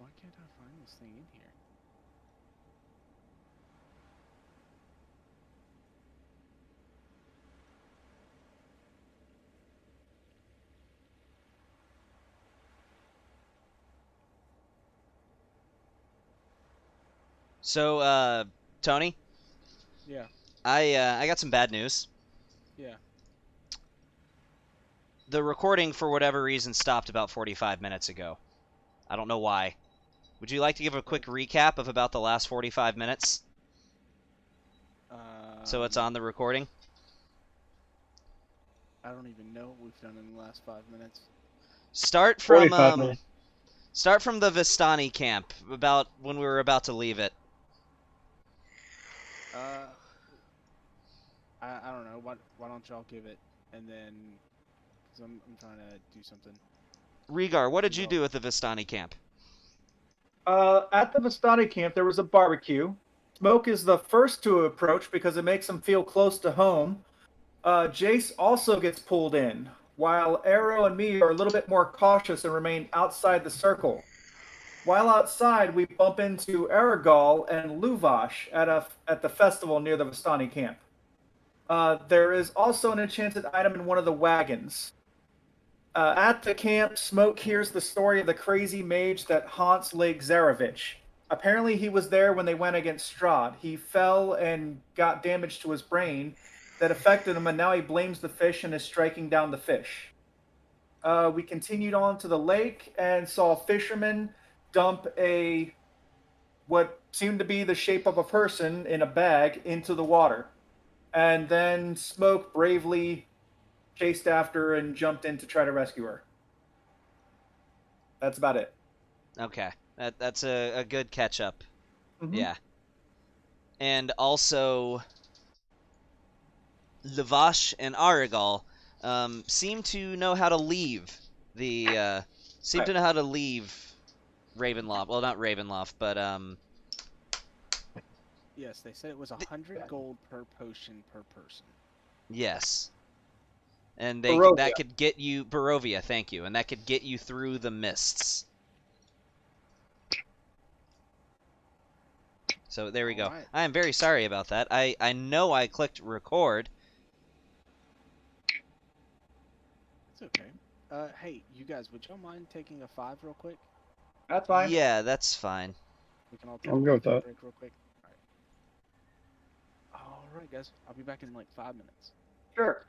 Why can't I find this thing in here? So, Tony, Yeah, I got some bad news. yeah. The recording, for whatever reason, stopped about 45 minutes ago. I don't know why. Would you like to give a quick What? recap of about the last 45 minutes so it's Um, on the recording? I don't even know what we've done in the last 5 minutes. Start from 45 um minutes. start from the Vistani camp about when we were about to leave it. Uh, I don't know. Why don't y'all give it, and then, cause I'm trying to do something. Rhaegar, what did And you y'all. do at the Vistani camp? At the Vistani camp, there was a barbecue. Smoke is the first to approach because it makes him feel close to home. Jace also gets pulled in, while Arrow and me are a little bit more cautious and remain outside the circle. While outside, we bump into Aragal and Luvash at the festival near the Vistani camp. There is also an enchanted item in one of the wagons. At the camp, Smoke hears the story of the crazy mage that haunts Lake Zarevich. Apparently, he was there when they went against Strahd. He fell and got damage to his brain that affected him, and now he blames the fish and is striking down the fish. We continued on to the lake and saw fishermen dump a what seemed to be the shape of a person in a bag into the water. And then Smoke bravely chased after her and jumped in to try to rescue her. That's about it. Okay, that's a good catch up. Mm-hmm. Yeah, and also Lavash and Aragal seem to know how to leave the seem Right. to know how to leave Ravenloft. Well, not Ravenloft, but Yes, they said it was 100 gold per potion per person. yes, and that Barovia. could get you Barovia. Thank you, and that could get you through the mists. So there we All go. right, I am very sorry about that. I know I clicked record. it's okay. Hey, you guys, would y'all mind taking a five real quick? That's fine. Yeah, that's fine. We can all take a I'm good with bathroom that. break real quick. All right, guys. I'll be back in like 5 minutes. Sure.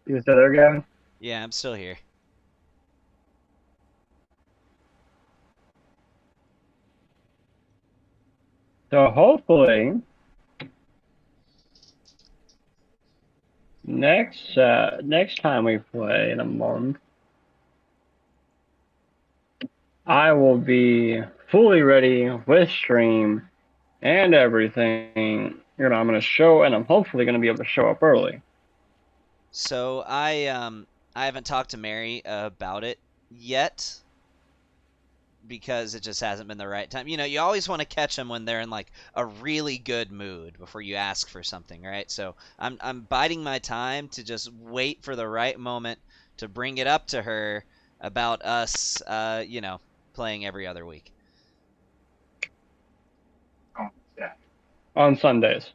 You still there, Gavin? Yeah, I'm still here. So hopefully next time we play in a month, I will be fully ready with stream and everything. I'm gonna show, and I'm hopefully gonna be able to show up early. So I haven't talked to Mary about it yet because it just hasn't been the right time. You know, you always want to catch them when they're in like a really good mood before you ask for something, right? So I'm biding my time to just wait for the right moment to bring it up to her about us, playing every other week. Oh, yeah. On Sundays.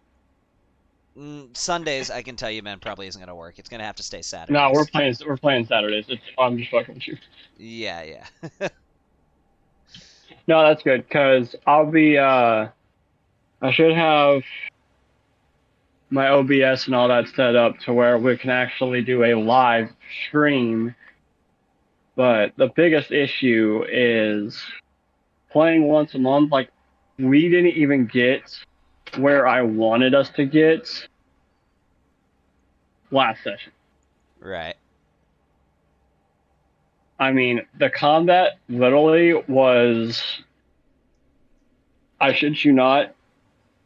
Sundays, I can tell you, man, probably isn't gonna work. It's gonna have to stay No, we're Saturdays. playing Saturdays. I'm just fucking with you. Yeah, yeah. No, that's good because I should have my OBS and all that set up to where we can actually do a live stream. But the biggest issue is playing once a month. Like, we didn't even get where I wanted us to get last session. Right. I mean, the combat literally was, I shit you not,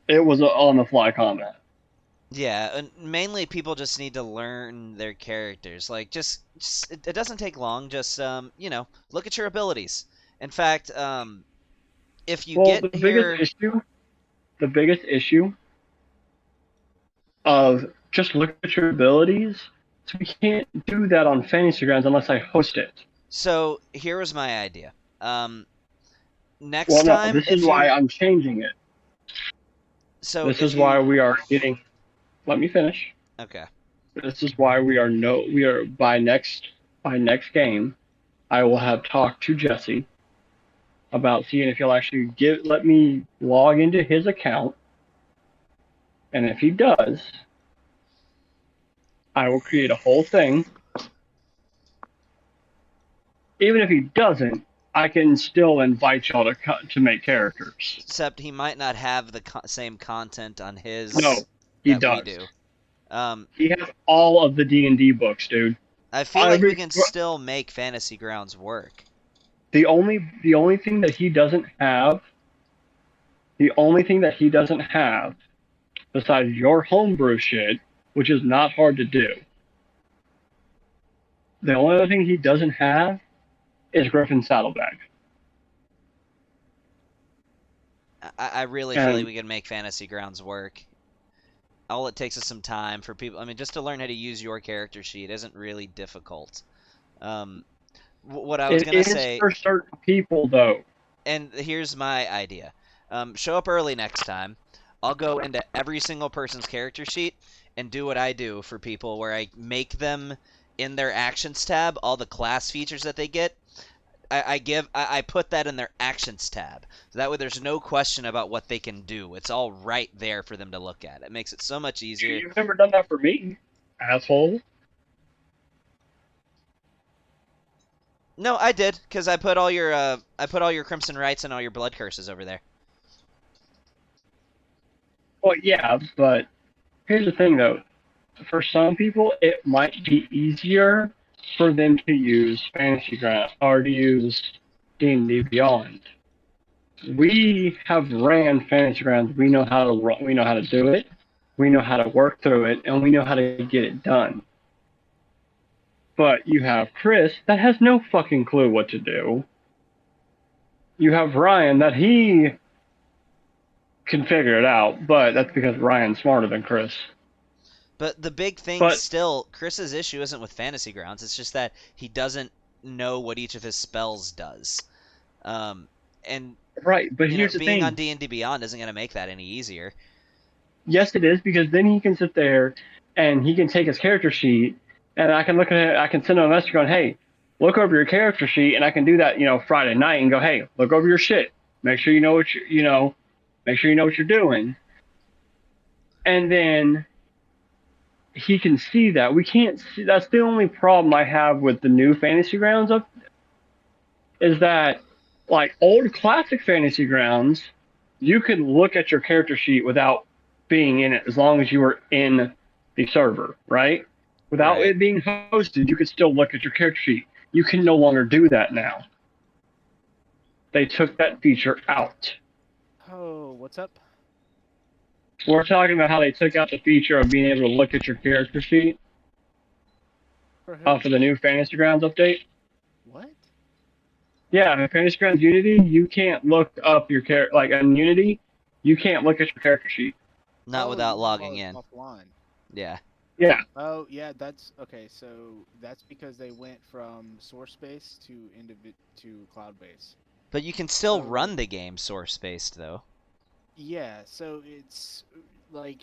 it was on the fly combat. Yeah, and mainly people just need to learn their characters. Like, just it doesn't take long. Just look at your abilities. In fact, if you Well, get the biggest issue of just look at your abilities, so we can't do that on Fantasy Grounds unless I host it. So here was my idea. Next Well, no, time, this is if why you I'm changing it. so This if is why you we are getting. Let me finish. okay. This is why we are by next game. I will have talked to Jesse about seeing if he'll actually let me log into his account, and if he does, I will create a whole thing. Even if he doesn't, I can still invite y'all to make characters. Except he might not have the same content on his No, he that we does. do. He has all of the D&D books, dude. I feel like we can still make Fantasy Grounds work. The only thing that he doesn't have, besides your homebrew shit, which is not hard to do, the only other thing he doesn't have is Griffin Saddlebag. I really feel like we can make Fantasy Grounds work. All it takes is some time for people. I mean, just to learn how to use your character sheet isn't really difficult. What I was It gonna is say, for certain people, though. and here's my idea: show up early next time. I'll go into every single person's character sheet and do what I do for people, where I make them in their actions tab all the class features that they get. I put that in their actions tab. So that way there's no question about what they can do. It's all right there for them to look at. It makes it so much easier. You've never done that for me, asshole. No, I did, because I put all your Crimson Rights and all your Blood Curses over there. Well, yeah, but here's the thing, though. For some people, it might be easier for them to use Fantasy Ground or to use D&D Beyond. We have ran Fantasy Grounds. We know how to run, we know how to do it. We know how to work through it, and we know how to get it done. But you have Chris that has no fucking clue what to do. You have Ryan that he can figure it out, but that's because Ryan's smarter than Chris. But the big thing still, Chris's issue isn't with Fantasy Grounds. It's just that he doesn't know what each of his spells does. And right, but here's the thing. Being on D&D Beyond isn't going to make that any easier. Yes, it is, because then he can sit there and he can take his character sheet, and I can look at it. I can send him a message going, "Hey, look over your character sheet," and I can do that, Friday night, and go, "Hey, look over your shit. Make sure you know what make sure you know what you're doing." And then he can see that. We can't see. That's the only problem I have with the new Fantasy Grounds is that, like old classic Fantasy Grounds, you could look at your character sheet without being in it, as long as you were in the server, right? Without it being hosted, you could still look at your character sheet. You can no longer do that now. They took that feature out. Oh, what's up? We're talking about how they took out the feature of being able to look at your character sheet for the new Fantasy Grounds update. What? Yeah, in Fantasy Grounds Unity, you can't look up your character. Like in Unity, you can't look at your character sheet. Not without logging in. Offline. Yeah. Yeah. Oh, yeah, that's okay. So that's because they went from source base to cloud base. But you can still run the game source based though. Yeah, so it's like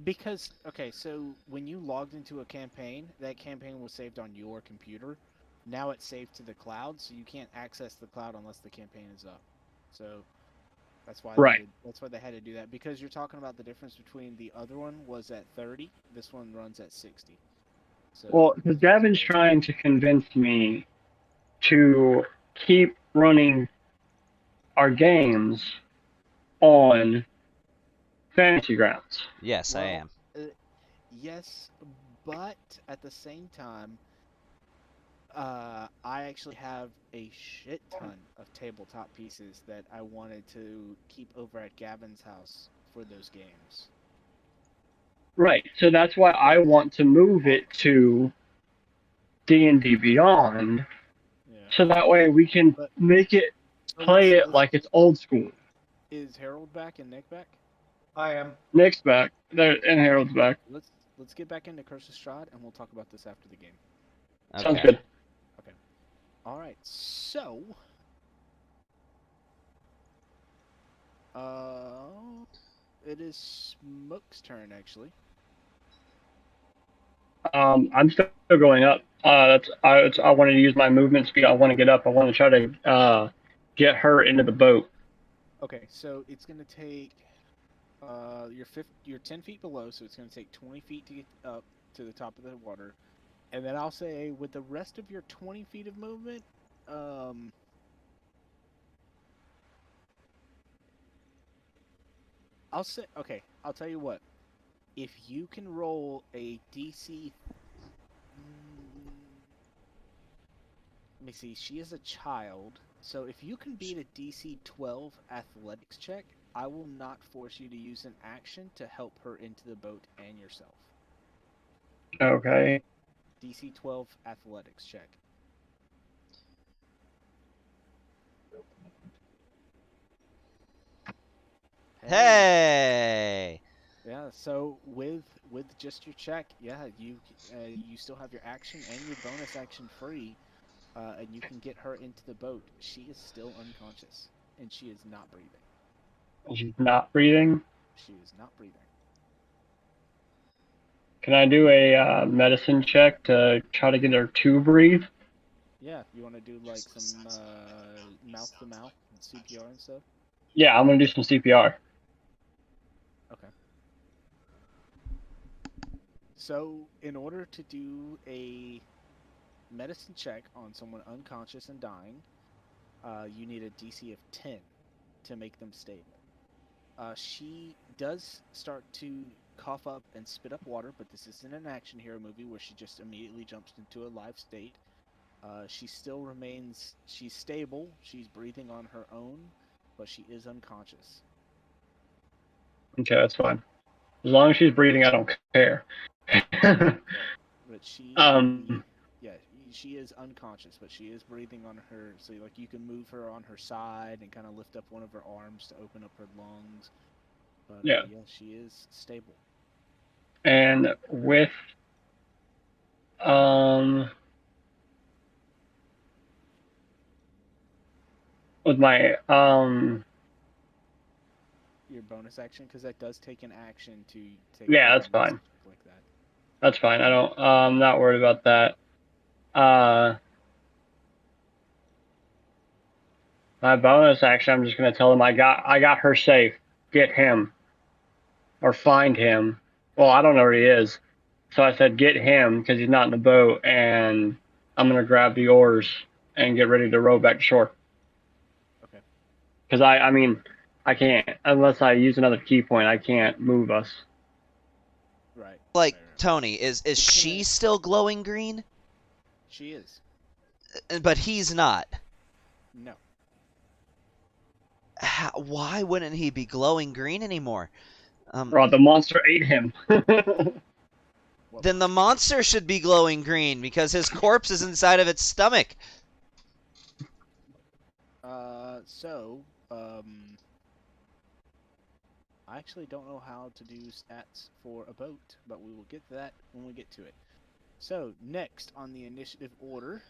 because so when you logged into a campaign, that campaign was saved on your computer. Now it's saved to the cloud, so you can't access the cloud unless the campaign is up. So that's why that's why they had to do that, because you're talking about the difference between the other one was at 30, this one runs at 60. So, well, because Gavin's trying to convince me to keep running our games on Fantasy Grounds. Yes, I am. Yes, but at the same time, I actually have a shit ton of tabletop pieces that I wanted to keep over at Gavin's house for those games. Right. So that's why I want to move it to D&D Beyond, Yeah. so that way we can But make it so play it like it's old school. is Harold back and Nick back? I am. Nick's back. There, and Harold's back. Let's get back into Curse of Strahd, and we'll talk about this after the game. Sounds Okay. good. All right. So, it is Smoke's turn actually. I'm still going up. I wanted to use my movement speed. I want to get up. I want to try to get her into the boat. Okay, so it's gonna take you're 10 feet below, so it's gonna take 20 feet to get up to the top of the water, and then I'll say with the rest of your 20 feet of movement, I'll say okay. I'll tell you what. If you can roll a DC, let me see. She is a child, so if you can beat a DC 12 athletics check, I will not force you to use an action to help her into the boat and yourself. Okay. DC 12 athletics check. Hey. Yeah. So with just your check, yeah, you still have your action and your bonus action free, and you can get her into the boat. She is still unconscious, and she is not breathing. She's not breathing. She is not breathing. Can I do a medicine check to try to get her to breathe? Yeah, you want to do like some mouth to mouth CPR and stuff? Yeah, I'm gonna do some CPR. Okay. So, in order to do a medicine check on someone unconscious and dying, you need a DC of 10 to make them stable. She does start to cough up and spit up water, but this isn't an action hero movie where she just immediately jumps into a live state. She still remains, she's stable, she's breathing on her own, but she is unconscious. Okay, that's fine. As long as she's breathing, I don't care. But she, Um, yeah, she is unconscious, but she is breathing on her. So like you can move her on her side and kind of lift up one of her arms to open up her lungs. But Yeah. yeah, she is stable. And with my Your bonus action, because that does take an action to take. Yeah, a that's fine. message like that. That's fine. I don't. I'm not worried about that. My bonus action, I'm just gonna tell him I got her safe. Get him, or find him. Well, I don't know where he is, so I said get him because he's not in the boat, and I'm gonna grab the oars and get ready to row back to shore. Okay. Because I mean, I can't unless I use another key point. I can't move us. Right. Like right. Tony, is she still glowing green? She is. But he's not. No. Why wouldn't he be glowing green anymore? The monster ate him. Then the monster should be glowing green because his corpse is inside of its stomach. I actually don't know how to do stats for a boat, but we will get to that when we get to it. So, next on the initiative order,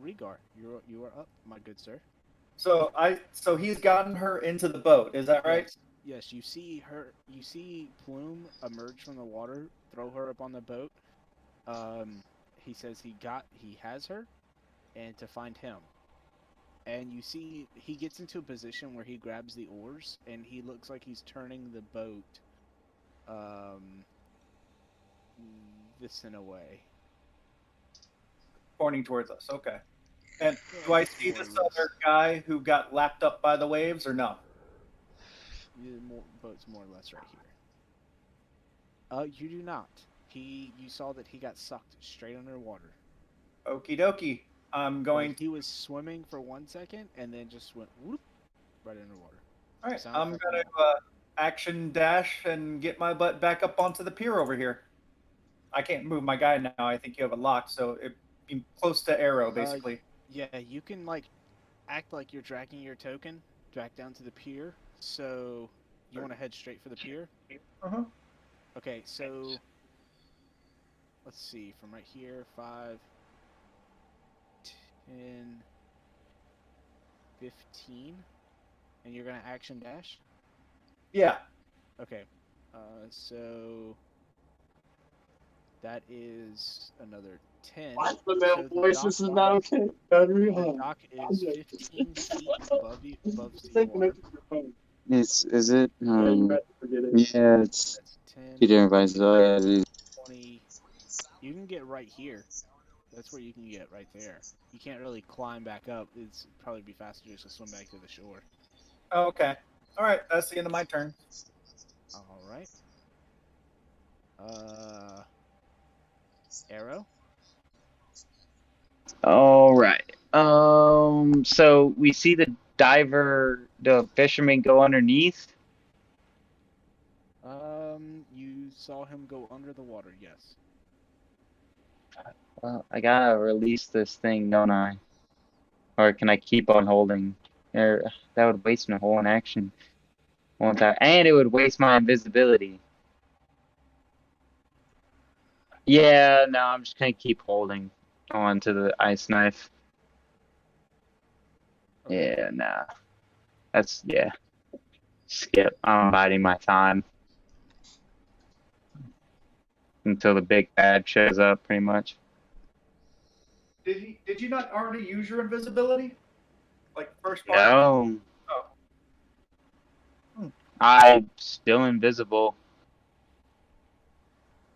Rhaegar, you are up, my good sir. So he's gotten her into the boat. Is that right? Yes, you see Plume emerge from the water, throw her up on the boat. He says he has her, and to find him. And you see he gets into a position where he grabs the oars, and he looks like he's turning the boat, this in a way. Pointing towards us. Okay. And do I see this other guy who got lapped up by the waves, or no? Boat's more or less right here. You do not. You saw that he got sucked straight underwater. Okie dokie. I'm going. He was swimming for 1 second and then just went whoop right underwater. All right, Sounds I'm like gonna a- action dash and get my butt back up onto the pier over here. I can't move my guy now. I think you have it locked, so it be close to arrow basically. Yeah, you can like act like you're dragging your token, drag down to the pier. So you want to head straight for the pier? Uh-huh. Okay, so let's see, from right here, 5, 10, 15, and you're gonna action dash. Yeah. Okay, so that is another 10. What's the So male the voice? dock This is line- not okay. The dock is 15 feet above you, above sea water. Is it? Yeah, it's That's 10, Peter invites. Oh yeah, dude. 20. You can get right here. That's where you can get right there. You can't really climb back up. It's probably be faster just to swim back to the shore. Oh, okay. All right. That's the end of my turn. All right. Arrow. All right. So we see the diver, the fisherman go underneath. You saw him go under the water. Yes. Well, I gotta release this thing, don't I? Or can I keep on holding? Or that would waste my whole action. One time, and it would waste my invisibility. Yeah, no, I'm just gonna keep holding on to the ice knife. Okay. Yeah, nah. Yeah. Skip. I'm biding my time until the big bad shows up, pretty much. Did you not already use your invisibility? Like first part? No. Oh. I'm still invisible.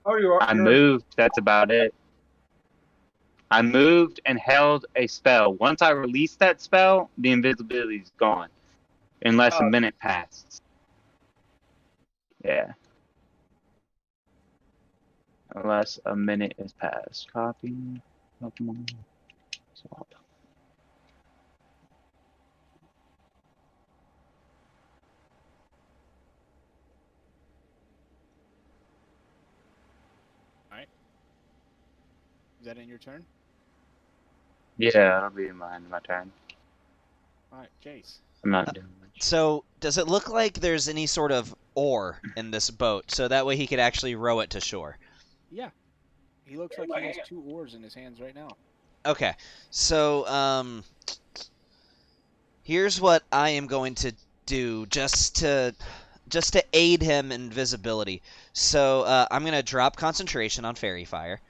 Oh, you are. I you're- moved, that's about it. I moved and held a spell. Once I release that spell, the invisibility is gone. Unless a Oh. minute passes. Yeah. Unless a minute is passed. Copy. Pokemon. Swap. Is that in your turn? Yeah, that'll be my turn. All right, Jace. I'm not doing much. So, does it look like there's any sort of oar in this boat, so that way he could actually row it to shore? Yeah. He looks like he has 2 oars in his hands right now. Okay, so here's what I am going to do just to aid him in visibility. So I'm gonna drop concentration on Fairy Fire.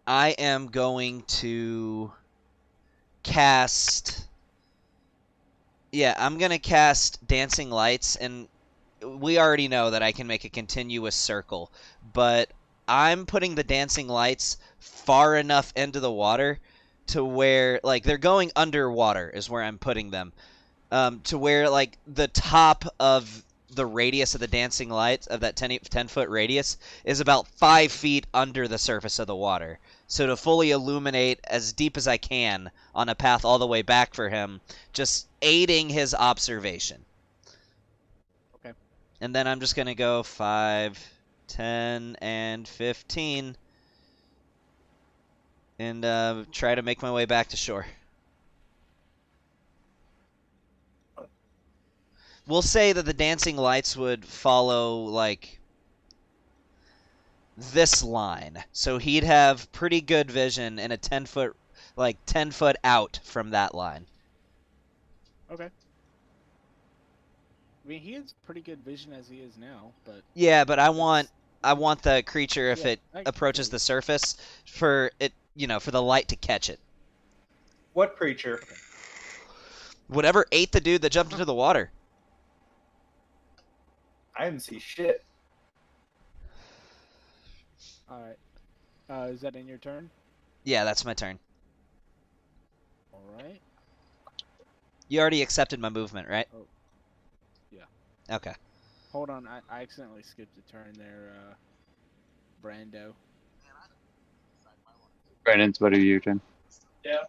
I am going to cast. Yeah, I'm gonna cast Dancing Lights, and we already know that I can make a continuous circle, but I'm putting the Dancing Lights far enough into the water to where, like, they're going underwater is where I'm putting them, to where, like, the top of the radius of the Dancing Lights, of that 10-foot radius, is about 5 feet under the surface of the water. So to fully illuminate as deep as I can on a path all the way back for him, just aiding his observation. Okay. And then I'm just going to go 5, 10, and 15. And try to make my way back to shore. We'll say that the Dancing Lights would follow, like, this line. So he'd have pretty good vision in a 10-foot, like, 10 foot out from that line. Okay. I mean, he has pretty good vision as he is now, but Yeah, but I want the creature, if Yeah, it I approaches feel the you. surface, for it, for the light to catch it. What creature? Whatever ate the dude that jumped into the water. I didn't see shit. all right. Is that in your turn? Yeah, that's my turn. All right. You already accepted my movement, right? Oh, yeah. Okay. Hold on, I accidentally skipped a turn there, Brando. Brandon's what are you doing? Let's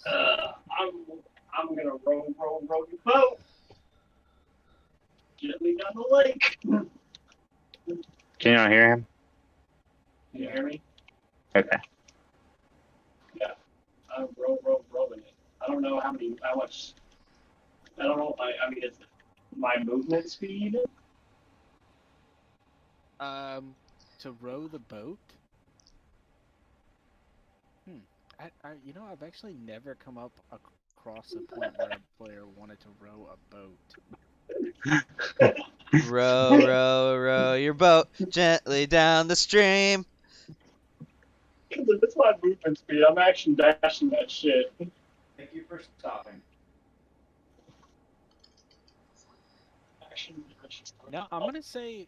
see. I'm gonna row your boat gently down the lake. Can you not hear him? Can you hear me? Okay. Yeah. I'm rowing it. I don't know how much. I don't know. I mean, it's my movement speed. To row the boat. You know, I've actually never come up across a point where a player wanted to row a boat. Row, row, row your boat gently down the stream. Because if it's my movement speed, I'm action dashing that shit. Thank you for stopping. Action. Now I'm gonna say,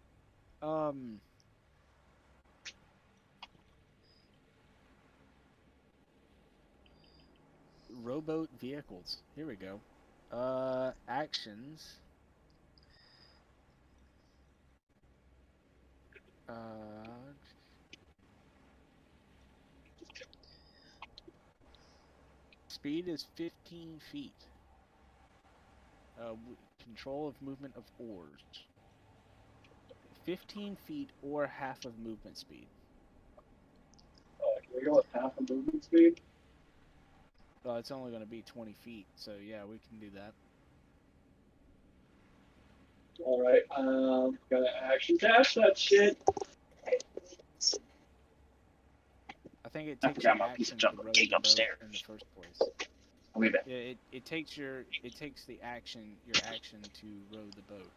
rowboat vehicles. Here we go. Actions. Speed is 15 feet. Control of movement of oars. 15 feet or half of movement speed. Can we go with half a movement speed? Well, it's only going to be 20 feet, so yeah, we can do that. All right. Gotta action dash that shit. I think it I takes forgot your my piece of action junk to row cake the boat upstairs. in the first place. I'll be back. Yeah, it takes your the action your action to row the boat.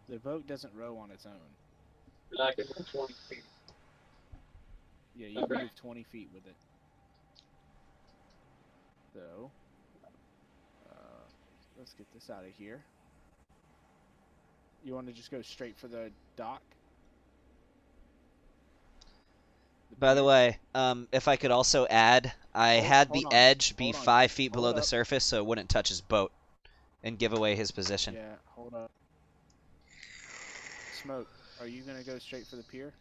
The boat doesn't row on its own. And I can move 20 feet. Yeah, you can move 20 feet with it. So, let's get this out of here. You want to just go straight for the dock? By the way, if I could also add, I had the hold on, edge be hold on, 5 feet below hold the up. surface so it wouldn't touch his boat and give away his position. Yeah, hold up. Smoke, are you going to go straight for the pier?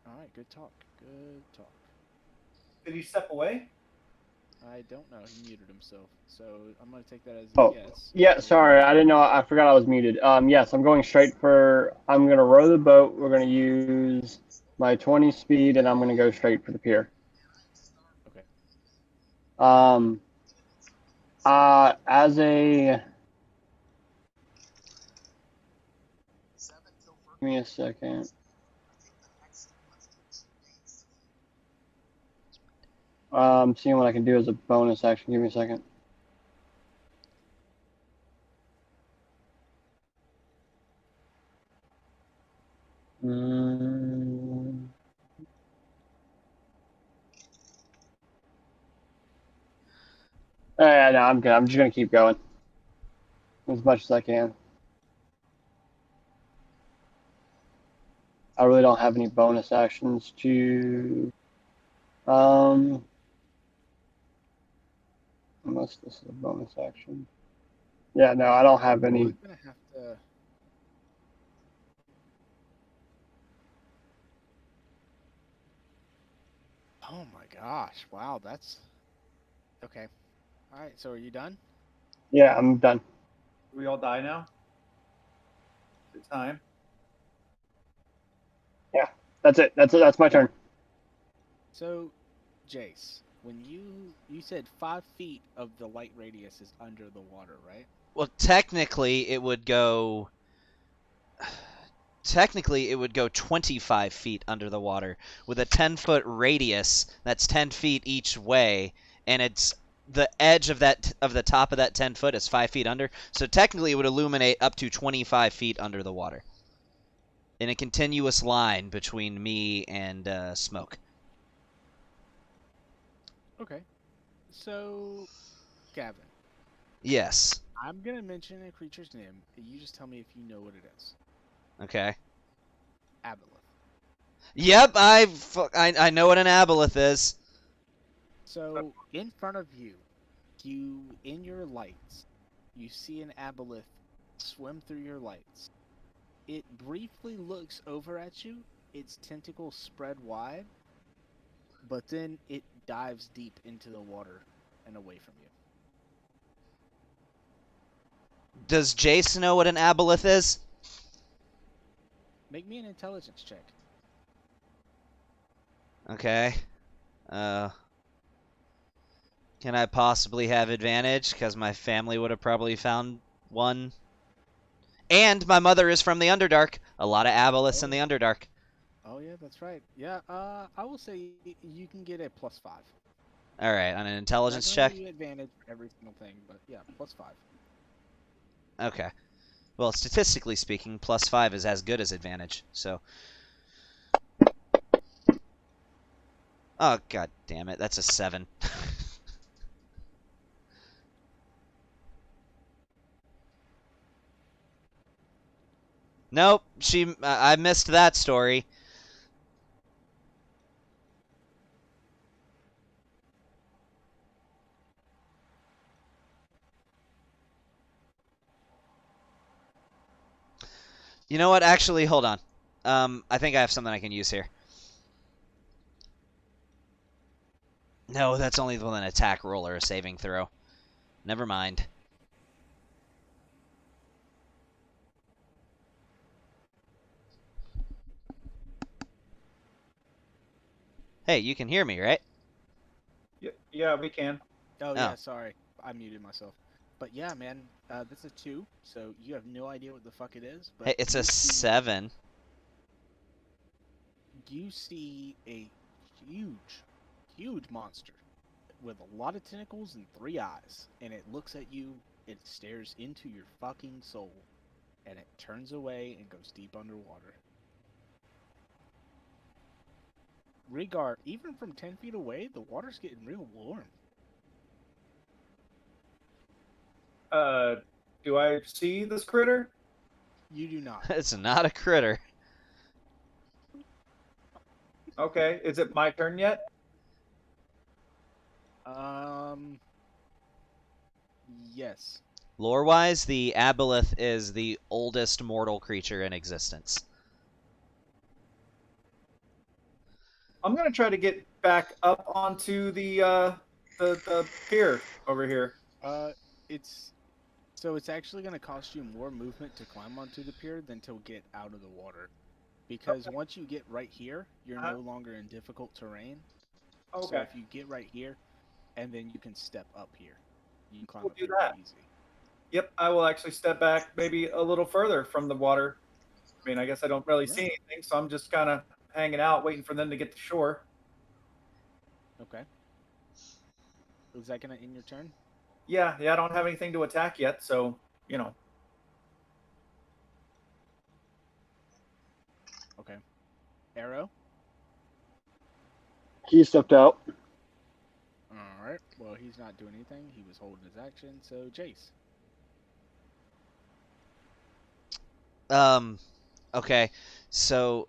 Alright, good talk. Good talk. Did he step away? I don't know. He muted himself. So I'm going to take that as a yes. Yeah, sorry, I didn't know. I forgot I was muted. Yes, I'm going straight for. I'm gonna row the boat. We're gonna use my 20 speed, and I'm gonna go straight for the pier. Okay. As a. Give me a second. Seeing what I can do as a bonus action. Give me a second. Yeah, no, I'm good. I'm just gonna keep going as much as I can. I really don't have any bonus actions to. Unless this is a bonus action. Yeah, no, I don't have any. I'm going to have to... Oh my gosh. Wow, that's... Okay. Alright, so are you done? Yeah, I'm done. Do we all die now? It's time. That's it. That's my turn. So, Jace, when you said 5 feet of the light radius is under the water, right? Well, technically it would go 25 feet under the water with a 10-foot radius. That's 10 feet each way, and it's the edge of the top of that 10 foot is 5 feet under. So technically it would illuminate up to 25 feet under the water in a continuous line between me and Smoke. Okay. So, Gavin, Yes. I'm going to mention a creature's name, and you just tell me if you know what it is. Okay. Aboleth. Yep, I know what an aboleth is. So, in front of you, in your lights, you see an aboleth swim through your lights. It briefly looks over at you. its tentacles spread wide, but then it dives deep into the water and away from you. Does Jace know what an aboleth is? Make me an intelligence check. Okay. Can I possibly have advantage? Because my family would have probably found one. And my mother is from the Underdark. A lot of aboleths in the Underdark. Oh yeah, that's right. Yeah, I will say you can get a +5. All right, on an intelligence Not check. gonna give you advantage for every single thing, but yeah, +5. Okay. Well, statistically speaking, +5 is as good as advantage. So. Oh, god damn it. That's a 7. Nope. I missed that story. You know what? Actually, hold on. I think I have something I can use here. No, that's only with an attack roll or a saving throw. Never mind. Hey, you can hear me, right? Yeah, we can. Oh Oh. yeah, sorry, I muted myself. But yeah, man, this is a 2, so you have no idea what the fuck it is. But Hey, it's a 7. You see a huge monster with a lot of tentacles and 3 eyes, and it looks at you. It stares into your fucking soul, and it turns away and goes deep underwater. Regard, even from 10 feet away, the water's getting real warm. Do I see this critter? You do not. It's not a critter. Okay, is it my turn yet? Yes. Lore-wise, the aboleth is the oldest mortal creature in existence. I'm gonna try to get back up onto the pier over here. It's actually going to cost you more movement to climb onto the pier than to get out of the water, because once you get right here, you're no longer in difficult terrain. Okay. So if you get right here, and then you can step up here, you can climb We'll up do here that. easy. Yep, I will actually step back maybe a little further from the water. I mean, I guess I don't really see anything, so I'm just kind of hanging out, waiting for them to get to shore. Okay. Is that going to end your turn? Yeah, I don't have anything to attack yet, so, you know. Okay. Arrow? He stepped out. Alright. Well, he's not doing anything. He was holding his action, so Jace. Okay. So,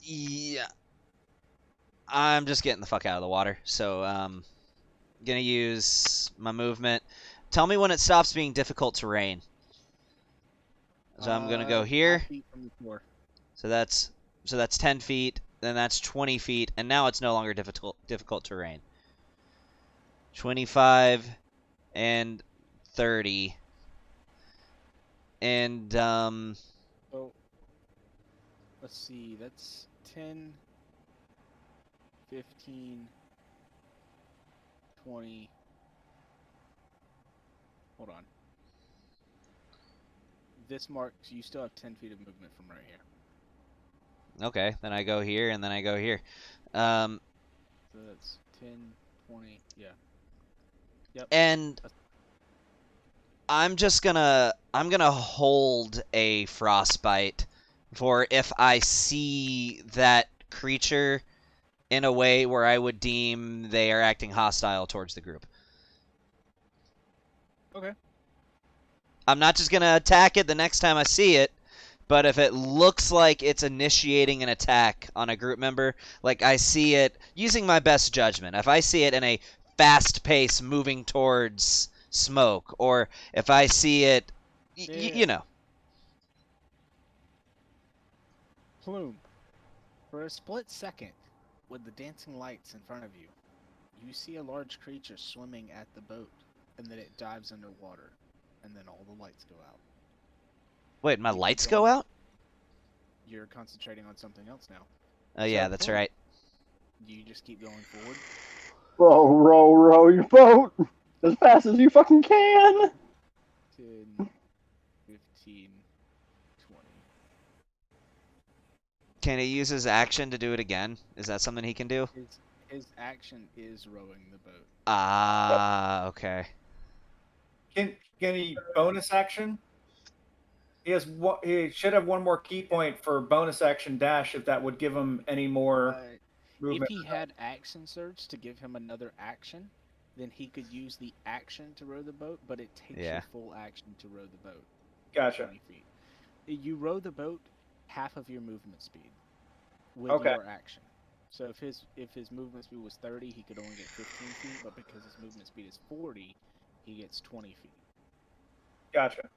yeah. I'm just getting the fuck out of the water. So, gonna use my movement. Tell me when it stops being difficult terrain. So I'm gonna go here. 5 feet from the floor. So that's 10 feet. Then that's 20 feet, and now it's no longer difficult terrain. 25 and 30. And So, let's see. That's 10, 15, 20. Hold on. This marks, you still have 10 feet of movement from right here. okay, then I go here, and then I go here. So that's 10, 20, yeah. Yep. And I'm gonna hold a frostbite for if I see that creature in a way where I would deem they are acting hostile towards the group. Okay. I'm not just gonna attack it the next time I see it, but if it looks like it's initiating an attack on a group member, like I see it using my best judgment, if I see it in a fast pace moving towards smoke, or if I see it, you know. Plume, for a split second, with the dancing lights in front of you, you see a large creature swimming at the boat, and then it dives underwater, and then all the lights go out. Wait, my You keep lights go going. out? You're concentrating on something else now. Oh yeah, So, that's Plume, right. you just keep going forward. Row your boat as fast as you fucking can. 10, 15, 20. Can he use his action to do it again? Is that something he can do? His action is rowing the boat. Ah, okay. Can he bonus action? He should have one more key point for bonus action dash if that would give him any more If movement. he had action surge to give him another action, then he could use the action to row the boat, but it takes Yeah. your full action to row the boat. Gotcha. 20 feet. You row the boat half of your movement speed with Okay. your action. So if his movement speed was 30, he could only get 15 feet, but because his movement speed is 40, he gets 20 feet. Gotcha.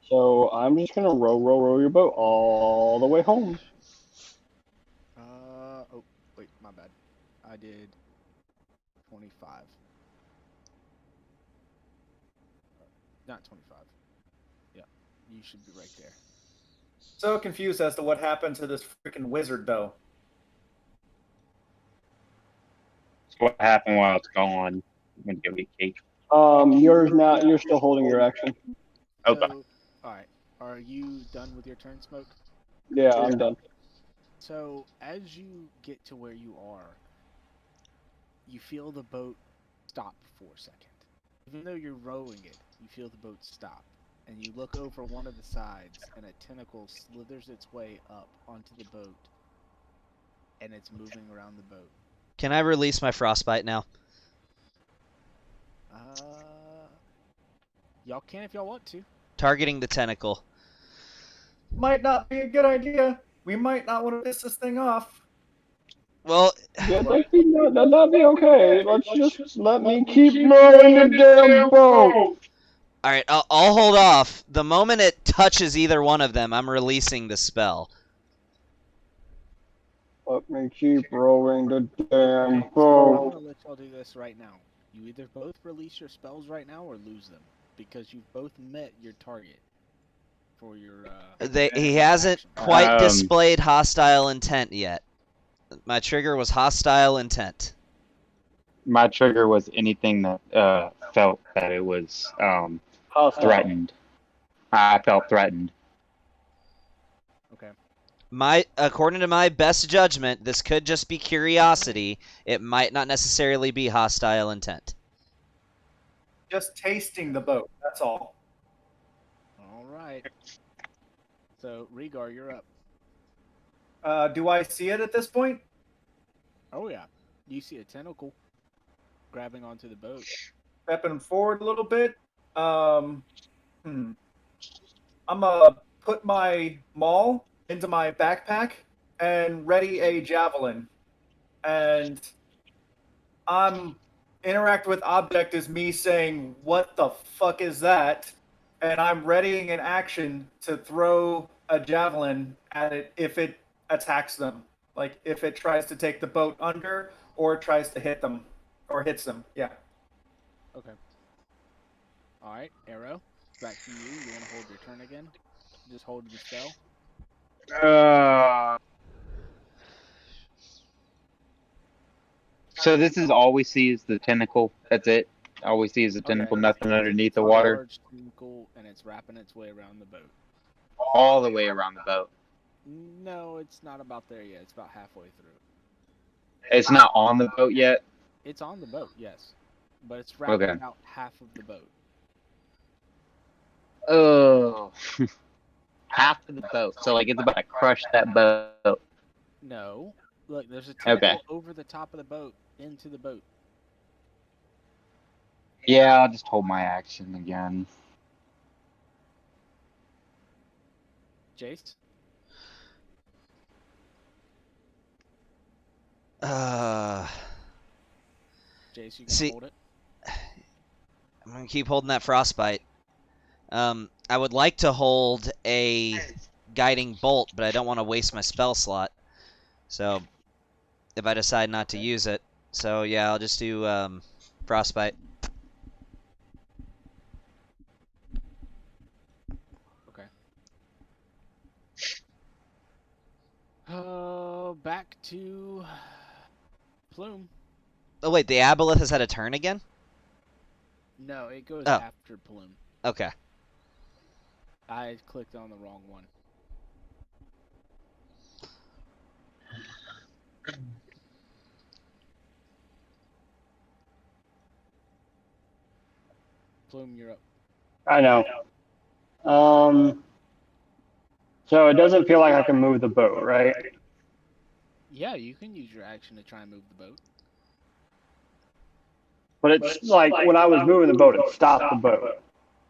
So I'm just gonna row your boat all the way home. Oh, wait, my bad. I did 25. Not 25. Yeah, you should be right there. So confused as to what happened to this freaking wizard, though. So what happened while it's gone? I'm gonna give me cake. You're still holding your action. Okay. So, alright. Are you done with your turn, Smoke? Yeah, I'm done. So, as you get to where you are, you feel the boat stop for a second. Even though you're rowing it, you feel the boat stop. And you look over one of the sides, and a tentacle slithers its way up onto the boat. And it's moving around the boat. Can I release my frostbite now? Y'all can if y'all want to. Targeting the tentacle. Might not be a good idea. We might not want to piss this thing off. Well, Yeah, that'd be okay. Let's just let me keep rowing the damn boat. alright, I'll hold off. The moment it touches either one of them, I'm releasing the spell. Let me keep rowing the damn Okay, so I'm boat. gonna let y'all do this right now. You either both release your spells right now or lose them, because you've both met your target for your. He hasn't action. quite displayed hostile intent yet. My trigger was hostile intent. My trigger was anything that felt that it was Hostile. threatened. I felt threatened. Okay. According to my best judgment, this could just be curiosity. It might not necessarily be hostile intent. Just tasting the boat, that's all. All right. So Rhaegar, you're up. Do I see it at this point? Oh yeah. You see a tentacle grabbing onto the boat. Stepping forward a little bit. I'm gonna put my maul into my backpack and ready a javelin. And I'm interact with object is me saying, "What the fuck is that?" And I'm readying an action to throw a javelin at it if it attacks them. Like if it tries to take the boat under or tries to hit them or hits them. Yeah. Okay. All right, Arrow. Back to you. You want to hold your turn again? Just hold the spell. So this is all we see is the tentacle. That's it. All we see is the tentacle, Okay. nothing underneath It's the a water. large tentacle, and it's wrapping its way around the boat. All the way around the boat. No, it's not about there yet. It's about halfway through. It's not on the boat yet. It's on the boat, yes, but it's wrapping Okay. out half of the boat. Oh. Half of the boat. So like it's about to crush that boat. No, look, there's a tentacle Okay. over the top of the boat into the boat. Yeah, I'll just hold my action again. Jace. Uh, Jace, you gonna See- hold it? I'm gonna keep holding that frostbite. I would like to hold a Guiding Bolt, but I don't want to waste my spell slot. So, if I decide not to use it. So, yeah, I'll just do Frostbite. Okay. Back to Plume. Oh, wait, the Aboleth has had a turn again? No, it goes Oh. after Plume. Okay. I clicked on the wrong one. Plume, you're up. I know. So it doesn't feel like I can move the boat, right? Yeah, you can use your action to try and move the boat. But it's like when I was moving the boat, it stopped the boat.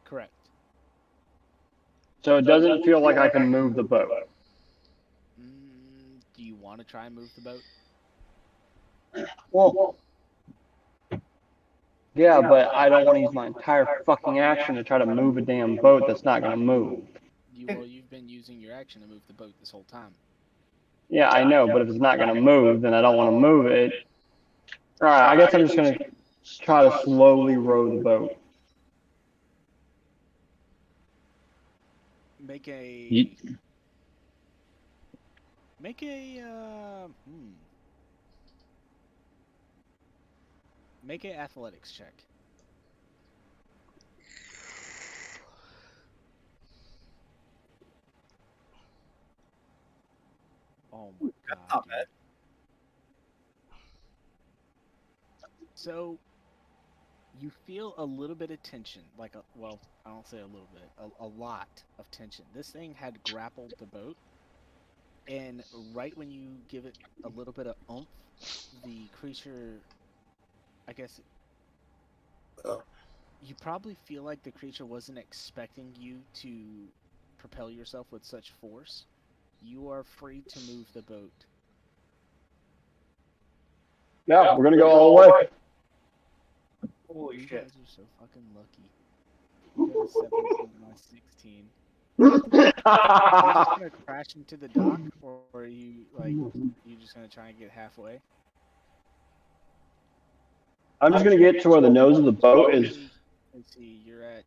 Correct. So it doesn't feel like I can move the boat. Do you want to try and move the boat? Well, yeah, but I don't want to use my entire fucking action to try to move a damn boat that's not going to move. You've been using your action to move the boat this whole time. Yeah, I know, but if it's not going to move, then I don't want to move it. Alright, I guess I'm just going to try to slowly row the boat. Make a make a athletics check. Oh my god. not dude. bad. So you feel a little bit of tension, like well, I don't say a little bit, a lot of tension. This thing had grappled the boat, and right when you give it a little bit of oomph, the creature, I guess, you probably feel like the creature wasn't expecting you to propel yourself with such force. You are free to move the boat. Yeah, we're going to go all the way. Holy You shit. guys are so fucking lucky. You got a 17 and my 16. Are you just gonna crash into the dock, or are you just gonna try and get halfway? I'm just going to get to where the nose of the boat is. Let's see, you're at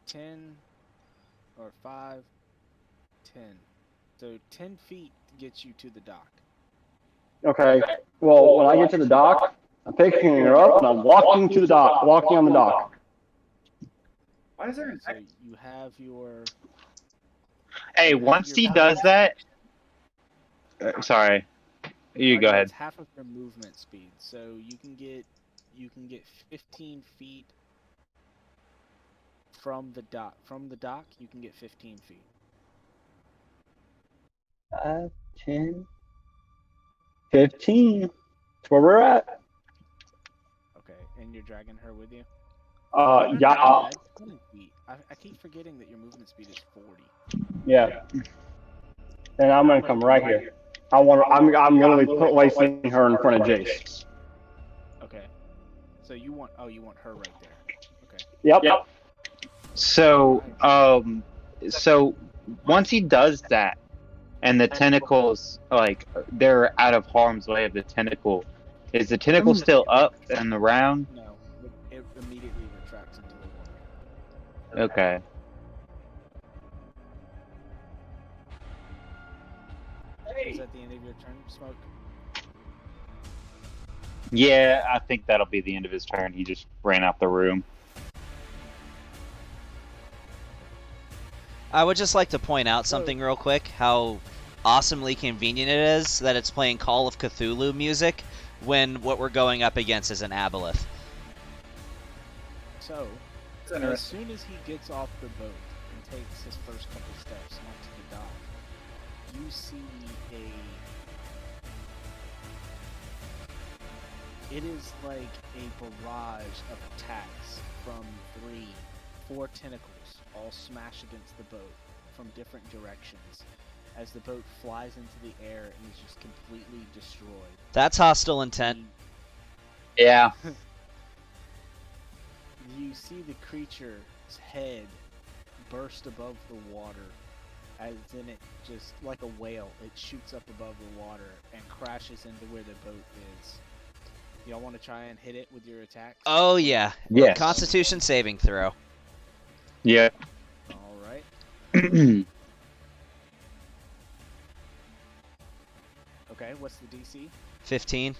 10 or 5, 10. So 10 feet gets you to the dock. Okay, well, when I get to the dock, I'm picking her up and I'm walking to the dock, walking on the dock. Why is there Okay, an so you have your. Hey, you have once your he bonus- does that, sorry, you go yeah, ahead. It's half of your movement speed, so you can get 15 feet from the dock. From the dock, you can get 15 feet. 5, 10, 15. That's where we're at. Okay, and you're dragging her with you? Yeah. 20 feet. I keep forgetting that your movement speed is 40. Yeah. And I'm gonna come right here. I'm gonna be placing her in front of Jace. Okay. So you want her right there. Okay. Yep. So, so once he does that, and the tentacles, like, they're out of harm's way of the tentacle, is the tentacle still up and around? No, it immediately retracts into the water. Okay. Is that the end of your turn, Smoke? Yeah, I think that'll be the end of his turn. He just ran out the room. I would just like to point out something real quick, how awesomely convenient it is that it's playing Call of Cthulhu music when what we're going up against is an Aboleth. So, It's as interesting. soon as he gets off the boat and takes his first couple steps onto the dock, you see it is like a barrage of attacks from 3, 4 tentacles all smash against the boat from different directions as the boat flies into the air and is just completely destroyed. That's hostile intent. Yeah. You see the creature's head burst above the water as in it just like a whale, it shoots up above the water and crashes into where the boat is. Y'all want to try and hit it with your attacks? Oh yeah. Yes. Constitution saving throw. Yeah. All right. Okay, what's the DC? 15.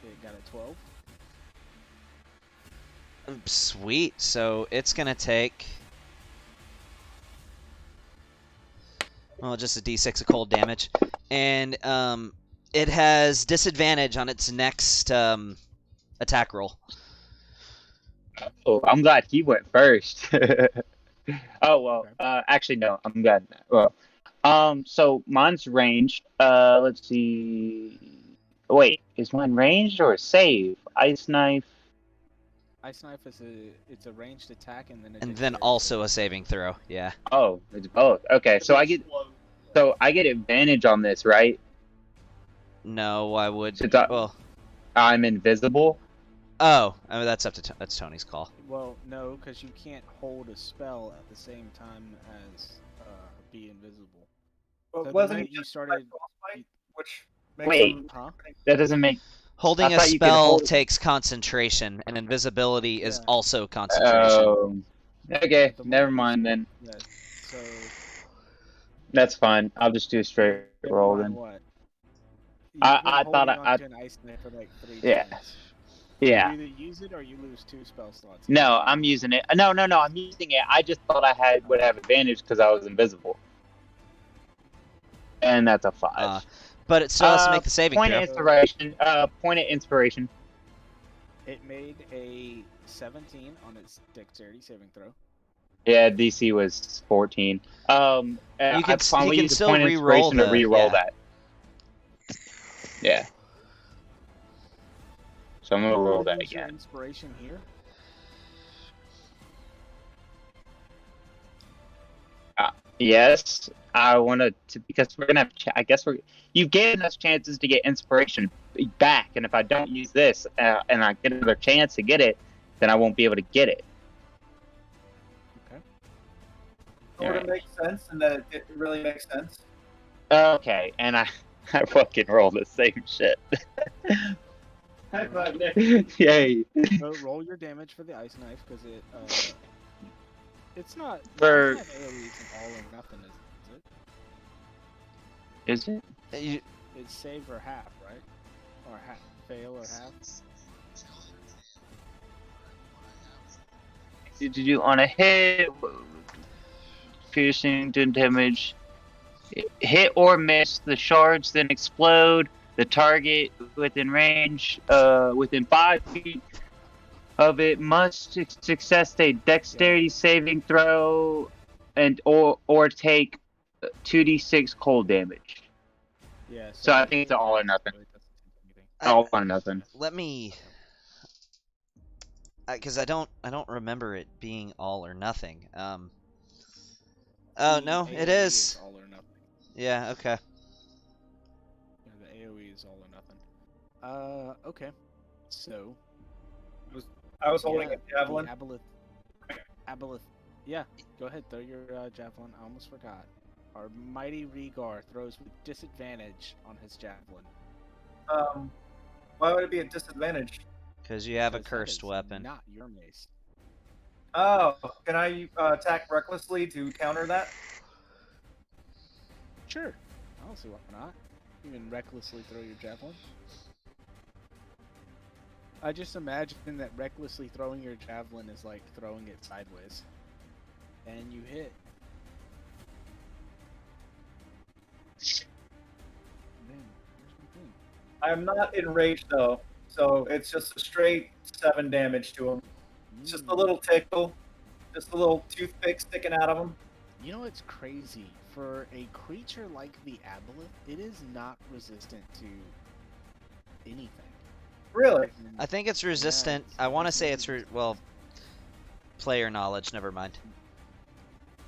It got a 12. Sweet. So it's gonna take. Well, just a D6 of cold damage, and it has disadvantage on its next attack roll. Oh, I'm glad he went first. Oh well. Okay. Actually, no. I'm glad. Well, so mine's ranged. Let's see. Wait, is mine ranged or save? Ice knife. Ice knife is it's a ranged attack and then a And then dexterity also saving. a saving throw. Yeah. Oh, it's both. Okay, so I get advantage on this, right? No, I would. Since Well. I'm invisible. Oh, I mean, that's up to that's Tony's call. Well, no, because you can't hold a spell at the same time as be invisible. But So the wasn't minute he you just started, frostbite, which makes Wait. him huh? That doesn't make. Holding I a thought you could spell hold it. takes concentration, and invisibility is Yeah. also concentration. Okay, The never moment you mind start- then. Yeah. So That's fine. I'll just do a straight never roll mind then. what? I- You've been I thought holding I- onto an ice knife for like 3 Yeah. turns. Yeah. You either use it or you lose 2 spell slots. No, I'm using it. No, I'm using it. I just thought I would have advantage because I was invisible. And that's a 5. But it still has to make the saving Point throw. of inspiration. Point of inspiration. It made a 17 on its dexterity saving throw. Yeah, DC was 14. You I can probably you can use a still point of re-roll inspiration to re-roll yeah. that. Yeah. So I'm gonna roll Wanna that use your again. Inspiration here. Yes, I want to because we're gonna have. I guess you've given us chances to get inspiration back, and if I don't use this and I get another chance to get it, then I won't be able to get it. Okay. sort Alright. of makes sense, and that it really makes sense. Okay, and I fucking roll the same shit. Yay! So roll your damage for the ice knife because it's not. For- It's not AoE, it's an all or nothing, is it? Is it? You, It's save or half, right? Or half, fail or half. Did you on a hit? Piercing, do damage. Hit or miss, the shards then explode. The target within range, within 5 feet of it must success a dexterity saving throw, and or take 2d6 cold damage. Yeah. So I think it's all or nothing. Really doesn't do anything. All or nothing. let me, because I don't remember it being all or nothing. Oh The no, it AoE is. all or nothing. Yeah. Okay. Yeah, the AoE is all or nothing. Okay. So. I was holding yeah, a javelin. the Aboleth. Yeah, go ahead, throw your javelin. I almost forgot. Our mighty Rhaegar throws with disadvantage on his javelin. Why would it be a disadvantage? Because you have a because that cursed is weapon. Not your mace. Oh, can I attack recklessly to counter that? Sure. I don't see why not. You can recklessly throw your javelin. I just imagine that recklessly throwing your javelin is like throwing it sideways. And you hit. Man, where's my thing? I'm not enraged though, so it's just a straight 7 damage to him. It's just a little tickle, just a little toothpick sticking out of him. You know what's crazy? For a creature like the Aboleth, it is not resistant to anything. Really? I think it's resistant. it's I want to say it's resistant. well, player knowledge. Never mind.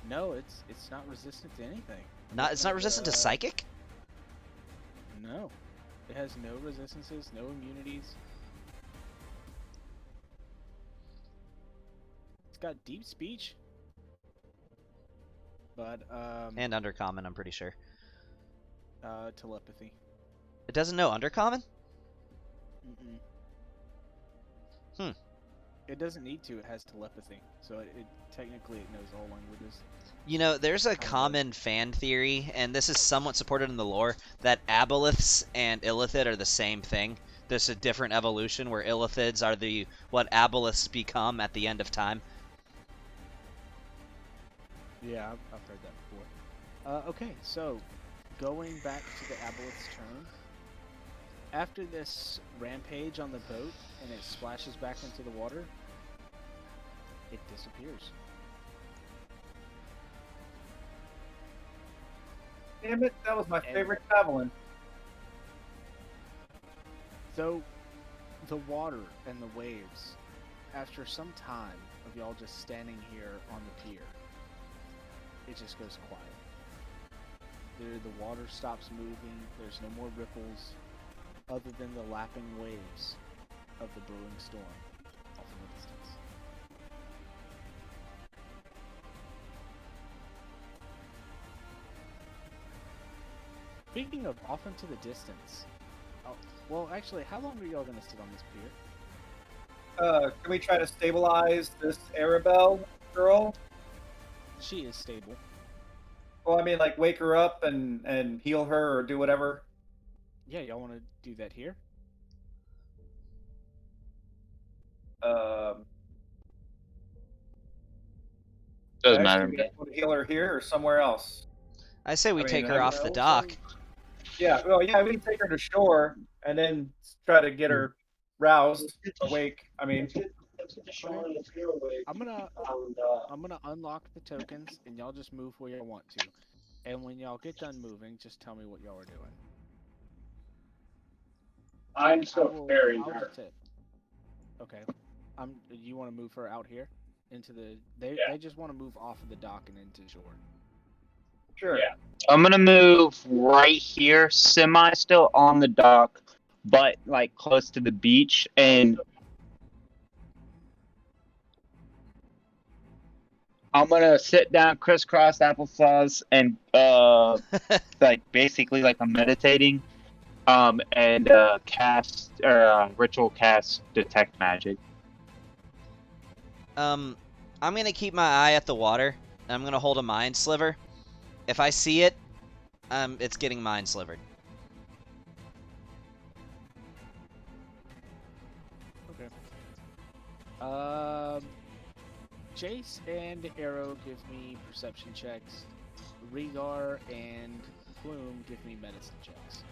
No, it's not resistant to anything. Not. It's not resistant to Uh, psychic. No. It has no resistances, no immunities. It's got deep speech. But And Undercommon, I'm pretty sure. telepathy. It doesn't know Undercommon? Mm-mm. Hmm. It doesn't need to. It has telepathy, so it technically it knows all languages. You know, there's a Kinda. common fan theory, and this is somewhat supported in the lore, that Aboleths and Illithid are the same thing. There's a different evolution where Illithids are the what Aboleths become at the end of time. Yeah, I've heard that before. Okay, so going back to the Aboleth's turn. After this rampage on the boat and it splashes back into the water, it disappears. Damn it, that was my And- favorite javelin. So, the water and the waves, after some time of y'all just standing here on the pier, it just goes quiet. The water stops moving, there's no more ripples, other than the lapping waves of the brewing storm off in the distance. Speaking of off into the distance, well, actually, how long are y'all gonna sit on this pier? Can we try to stabilize this Arabelle girl? She is stable. Well, I mean, like wake her up and heal her or do whatever. Yeah, y'all want to do that here? Doesn't Guys, matter do to you me. guys want to heal her here or somewhere else? I say we I mean, take I her don't off the know, dock. Yeah, well, yeah, we can take her to shore and then try to get her roused, awake. I mean, I'm gonna unlock the tokens, and y'all just move where y'all want to. And when y'all get done moving, just tell me what y'all are doing. I'm And still preparing I'll her. just hit. Okay. You want to move her out here into the? They just want to move off of the dock and into shore. sure. Yeah. I'm gonna move right here, semi still on the dock, but like close to the beach, and I'm gonna sit down, crisscross applesauce, and like basically like I'm meditating, and cast ritual cast detect magic. I'm gonna keep my eye at the water. I'm gonna hold a mind sliver. If I see it, it's getting mind slivered. Okay. Jace and Arrow give me perception checks. Rhaegar and Plume give me medicine checks.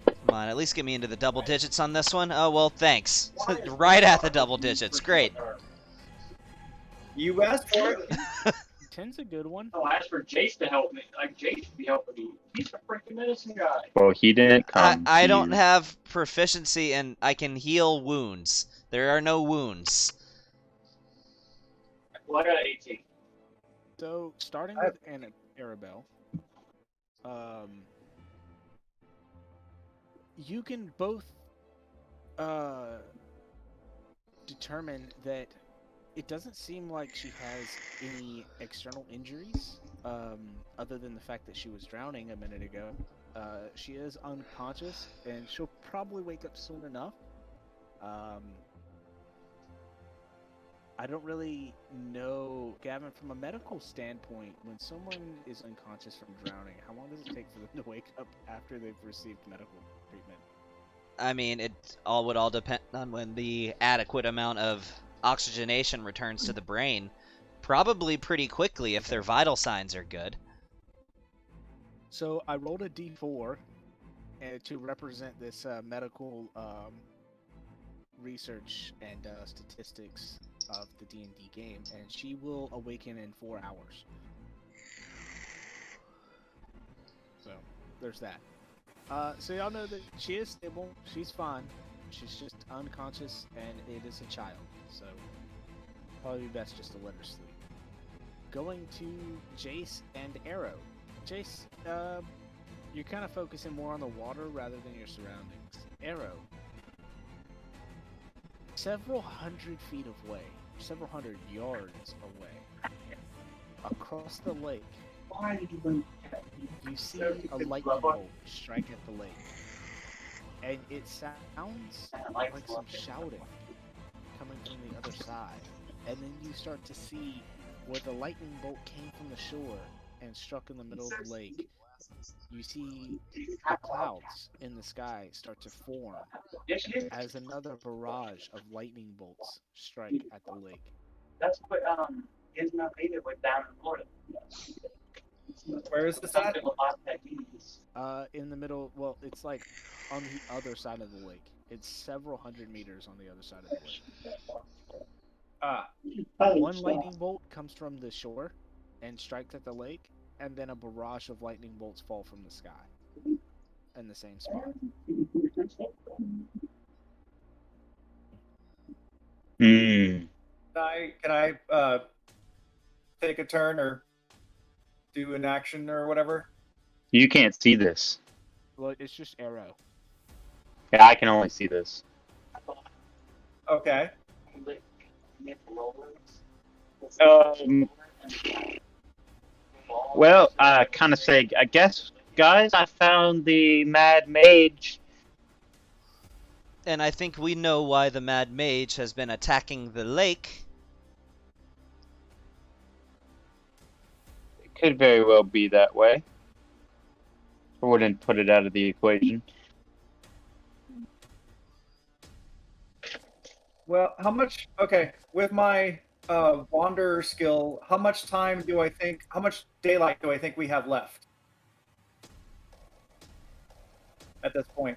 Come on, at least get me into the double digits on this one. Oh, well, thanks. Right at the double digits. Great. You asked for it. 10's a good one. I'll ask for Jace to help me. Like, Jace should be helping me. He's a freaking medicine guy. Well, he didn't come. I to don't you. have proficiency and I can heal wounds. There are no wounds. Well, I got an 18. So, starting with Arabelle, you can both determine that it doesn't seem like she has any external injuries, other than the fact that she was drowning a minute ago. She is unconscious, and she'll probably wake up soon enough. I don't really know, Gavin, from a medical standpoint, when someone is unconscious from drowning, how long does it take for them to wake up after they've received medical treatment? I mean, it all would all depend on when the adequate amount of oxygenation returns to the brain. Probably pretty quickly if their vital signs are good. So I rolled a d4 to represent this medical research and statistics of the D&D game, and she will awaken in 4 hours. So there's that. So y'all know that she is stable, she's fine, she's just unconscious, and it is a child, so probably best just to let her sleep. Going to Jace and Arrow. Jace, you're kind of focusing more on the water rather than your surroundings. Arrow, several hundred feet away, several hundred yards away, across the lake, you see a lightning bolt strike at the lake. And it sounds like some shouting coming from the other side. And then you start to see where the lightning bolt came from the shore and struck in the middle of the lake. You see the clouds in the sky start to form as another barrage of lightning bolts strike at the lake. That's what Ismail David went down in Florida. Where is this at? In the middle, well, it's like on the other side of the lake. It's several hundred meters on the other side of the lake. Ah, One lightning bolt comes from the shore and strikes at the lake, and then a barrage of lightning bolts fall from the sky in the same spot. Hmm. can I take a turn or do an action or whatever? You can't see this. Well, it's just arrow. Yeah, I can only see this. Okay. Well, I kind of say, I guess, guys, I found the Mad Mage. And I think we know why the Mad Mage has been attacking the lake. It could very well be that way. I wouldn't put it out of the equation. Well, how much? Okay, with my wanderer skill, how much time do I think? How much daylight do I think we have left at this point?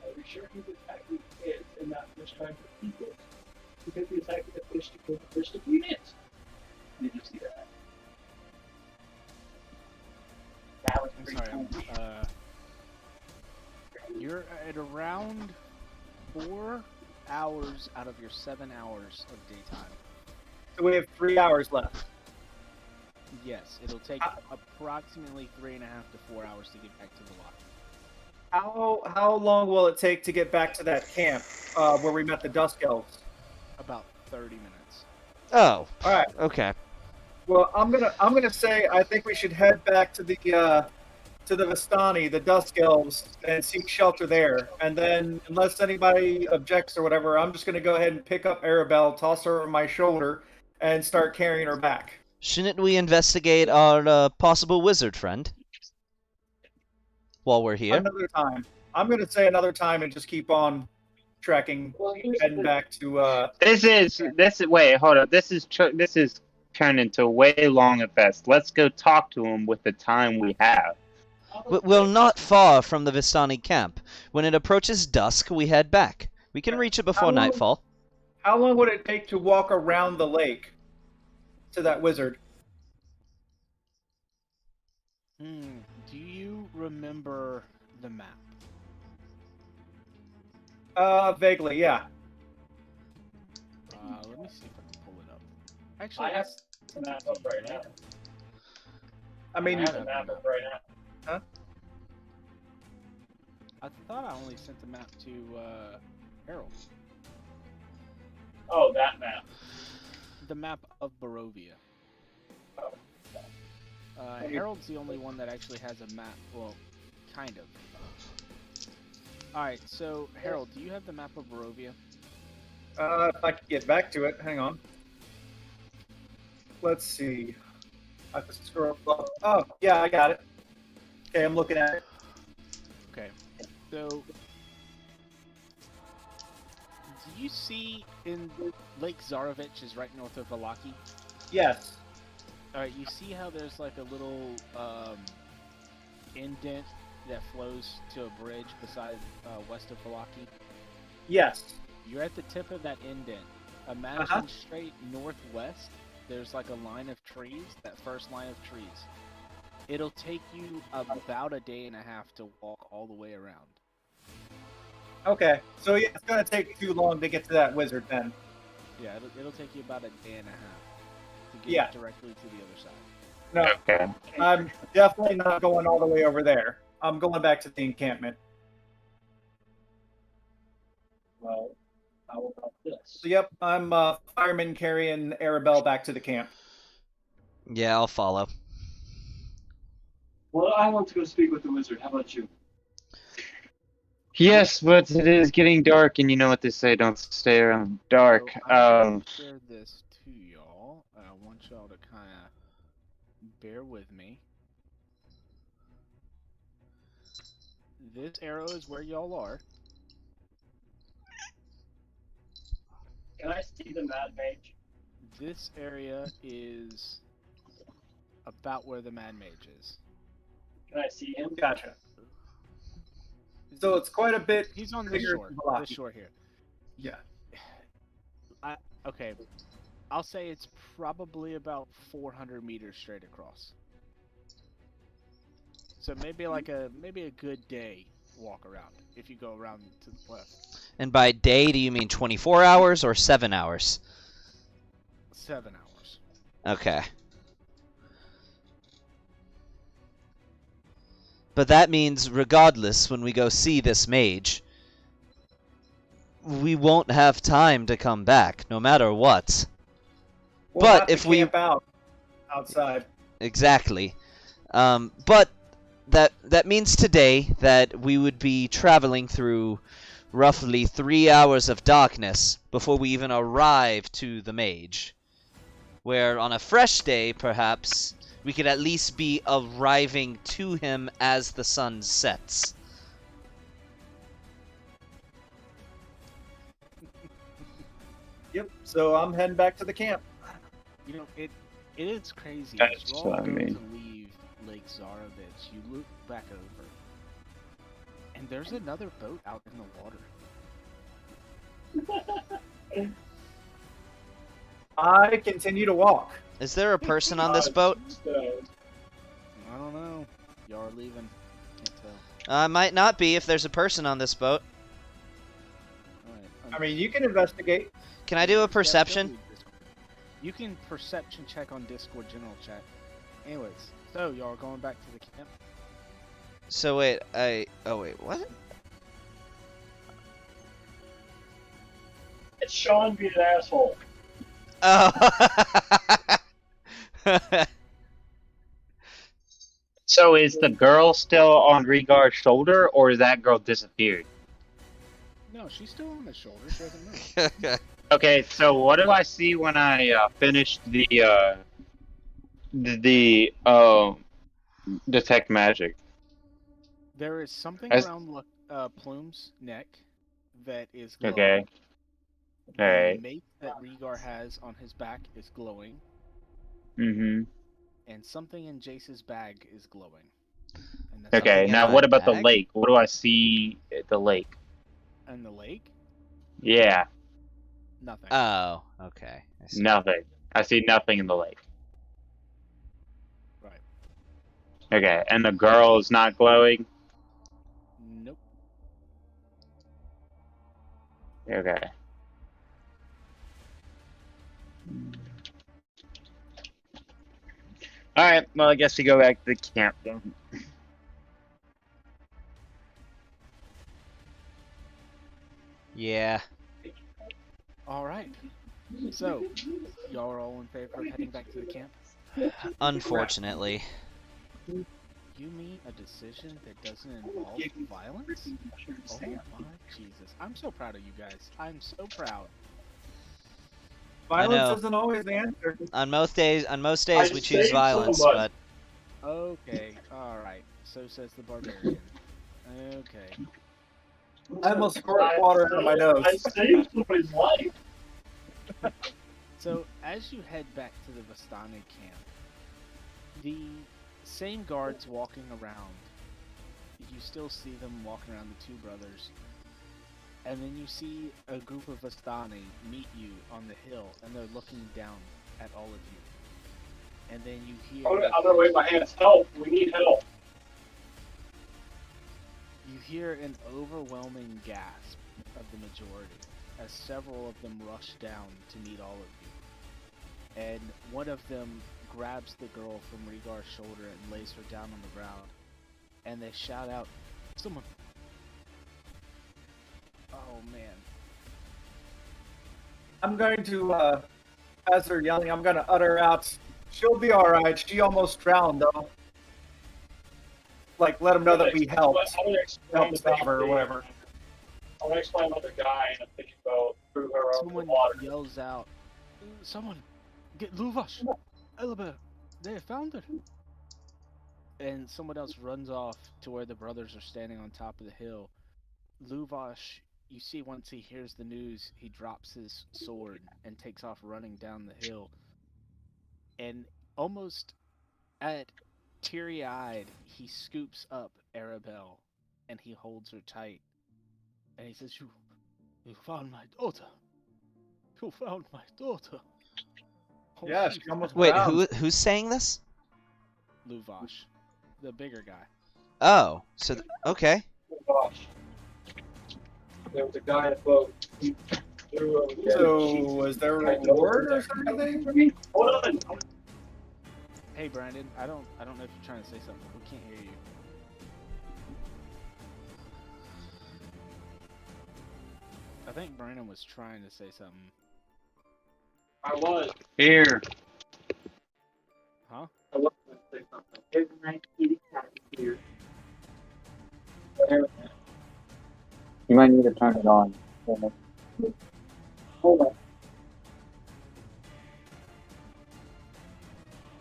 Are you sure he was attacking kids and not just trying to eat it? Because he attacked the fish to kill the fish to eat it. Did you see that? That was I'm pretty sorry. cool. You're at around 4 hours out of your 7 hours of daytime. So we have 3 hours left. Yes, it'll take approximately 3.5 to 4 hours to get back to the lock. How long will it take to get back to that camp where we met the Dusk Elves? About 30 minutes. Oh, All right. okay. Well, I'm gonna say I think we should head back to the Vistani, the Dusk Elves, and seek shelter there. And then, unless anybody objects or whatever, I'm just gonna go ahead and pick up Arabelle, toss her on my shoulder, and start carrying her back. Shouldn't we investigate our possible wizard friend while we're here? Another time. I'm gonna say another time and just keep on trekking, Well, here's heading the- back to. This is wait, hold up. This is turned into way long at best. Let's go talk to him with the time we have. We're not far from the Vistani camp. When it approaches dusk, we head back. We can reach it before How long- nightfall. How long would it take to walk around the lake to that wizard? Do you remember the map? Vaguely, yeah. Let me see if I can pull it up. Actually, I have the map up right now. I mean, I have the map up right now. I thought I only sent the map to Harold. Oh, that map. The map of Barovia. Oh. Harold's the only one that actually has a map. Well, kind of. Alright, so Harold, do you have the map of Barovia? if I could get back to it, hang on. Let's see. I have to scroll up. Oh, yeah, I got it. Okay, I'm looking at it. Okay. So, do you see in Lake Zarovich is right north of Valaki? Yes. Alright, you see how there's like a little indent that flows to a bridge beside west of Valaki? Yes. You're at the tip of that indent. Imagine Uh-huh. straight northwest, there's like a line of trees, that first line of trees. It'll take you about a day and a half to walk all the way around. Okay. So yeah, it's gonna take too long to get to that wizard then. Yeah, it'll take you about a day and a half to get Yeah. directly to the other side. No, Okay. I'm definitely not going all the way over there. I'm going back to the encampment. Well, How about this? So, yep, I'm fireman carrying Arabelle back to the camp. Yeah, I'll follow. Well, I want to go speak with the wizard. How about you? Yes, but it is getting dark, and you know what they say: don't stay around dark. So I'm gonna share this to y'all. I want y'all to kind of bear with me. This arrow is where y'all are. Can I see the Mad Mage? This area is about where the Mad Mage is. Can I see him? Gotcha. So it's quite a bit. He's on this bigger shore. than Valaki. This shore here. Yeah. Okay. I'll say it's probably about 400 meters straight across. So maybe a good day walk around if you go around to the left. And by day, do you mean 24 hours or 7 hours? 7 hours. Okay. But that means, regardless, when we go see this mage, we won't have time to come back, no matter what. We'll But have to if we- camp out outside. Exactly. But that means today that we would be traveling through roughly 3 hours of darkness before we even arrive to the mage. Where on a fresh day, perhaps, we could at least be arriving to him as the sun sets. Yep. So I'm heading back to the camp. You know, it is crazy. That's As you all what I go mean. to leave Lake Zarovich, you look back over, and there's another boat out in the water. I continue to walk. Is there a person on this boat? I don't know. Y'all are leaving. Can't tell. Might not be if there's a person on this boat. Alright. I mean, you can investigate. Can I do a Yeah, perception? go to Discord. You can perception check on Discord general chat. Anyways, so y'all are going back to the camp. So wait, oh wait, what? It's Sean being an asshole. Oh. So is the girl still on Rigard's shoulder, or is that girl disappeared? No, she's still on the shoulder. She doesn't move. Okay, so what do I see when I finish the detect magic? There is something As- around Plume's neck that is glowing. Okay. The Alright. mate that Rhaegar has on his back is glowing, Mm-hmm. and something in Jace's bag is glowing. And that's Okay, Something in now my what about the bag? lake? What do I see at the lake? And the lake, Yeah, nothing. Oh, okay. I see. nothing. I see nothing in the lake. Right. Okay, and the girl is not glowing? Nope. Okay. Alright, well, I guess we go back to the camp then. Yeah. All right. So, y'all are all in favor of heading back to the camp? Unfortunately. You mean a decision that doesn't involve violence? Oh my Jesus. I'm so proud of you guys. I'm so proud. know. Violence isn't always the answer. On most days I we choose saved violence, someone. but Okay, alright. So says the barbarian. Okay. I almost squirted water into my nose. I saved somebody's life. So, as you head back to the Vistani camp, the same guards walking around, you still see them walking around the two brothers, and then you see a group of Vistani meet you on the hill, and they're looking down at all of you. And then you hear... I'm gonna wave my hands. Help! We need help. You hear an overwhelming gasp of the majority as several of them rush down to meet all of you. And one of them grabs the girl from Rhaegar's shoulder and lays her down on the ground. And they shout out, "Someone!" Oh man. I'm going to, as they're yelling, I'm going to utter out, "She'll be all right. She almost drowned, though." Like, let them know that we helped. I want to explain Help stop her or whatever. I want to explain about the guy and I'm thinking about threw her over the Someone water. yells out, "Someone, get Luvash, Elibert, they found her." And someone else runs off to where the brothers are standing on top of the hill. Luvash, you see, once he hears the news, he drops his sword and takes off running down the hill. And almost teary-eyed, he scoops up Arabelle and he holds her tight. And he says, You found my daughter. You found my daughter. Oh, Yeah, she's she almost Wait, drowned. who's saying this? Luvash, the bigger guy. Oh, so okay. Oh, gosh. There was a guy in a boat. He threw her over the So, edge. was there a reward or something? Hold on. Hey, Brandon, I don't know if you're trying to say something. We can't hear you. I think Brandon was trying to say something. I was. Here. Huh? I was going to say something. There's a nice kitty cat here. You might need to turn it on. Hold on.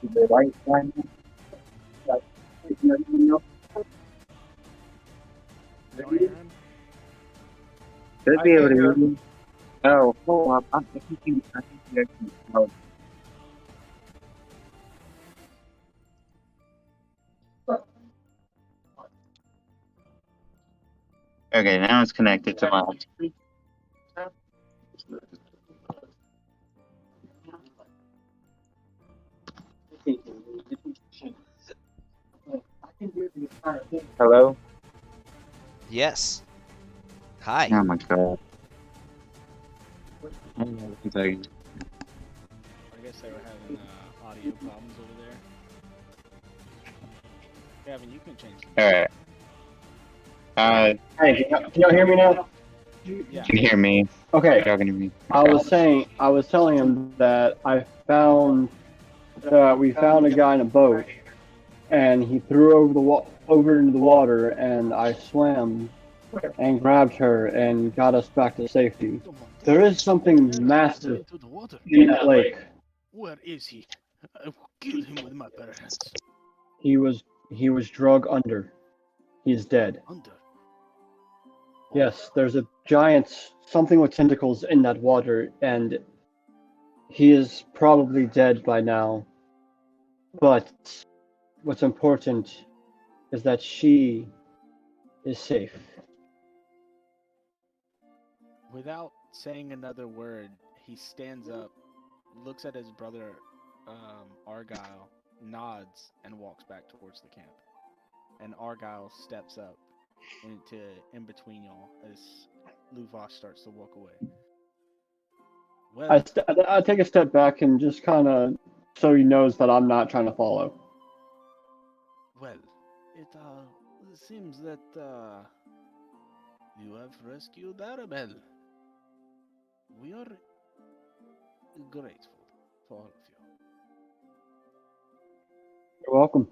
Is the light shining? You don't hear him? Should be able to hear me. Oh, hold up. I think you actually know. Okay, now it's connected to my. Hello? Yes. Hi. Oh my god. Hang on 1 second. I guess they were having audio problems over there. Gavin, you can change the Alright. Hey, can y'all hear me now? Yeah. Can you hear me? Okay. You're talking to me. I was telling him that we found a guy in a boat, and he threw over into the water, and I swam and grabbed her and got us back to safety. There is something massive Into the water. in that lake. Where is he? I will kill him with my bare hands. He was drug under. He's dead. Under. Yes, there's a giant something with tentacles in that water, and he is probably dead by now. But what's important is that she is safe. Without saying another word, he stands up, looks at his brother Argyle, nods, and walks back towards the camp. And Argyle steps up in between y'all as Luvash starts to walk away. Well, I take a step back and just kind of so he knows that I'm not trying to follow. well, it seems that you have rescued Arabelle. We are grateful for all of you. You're welcome.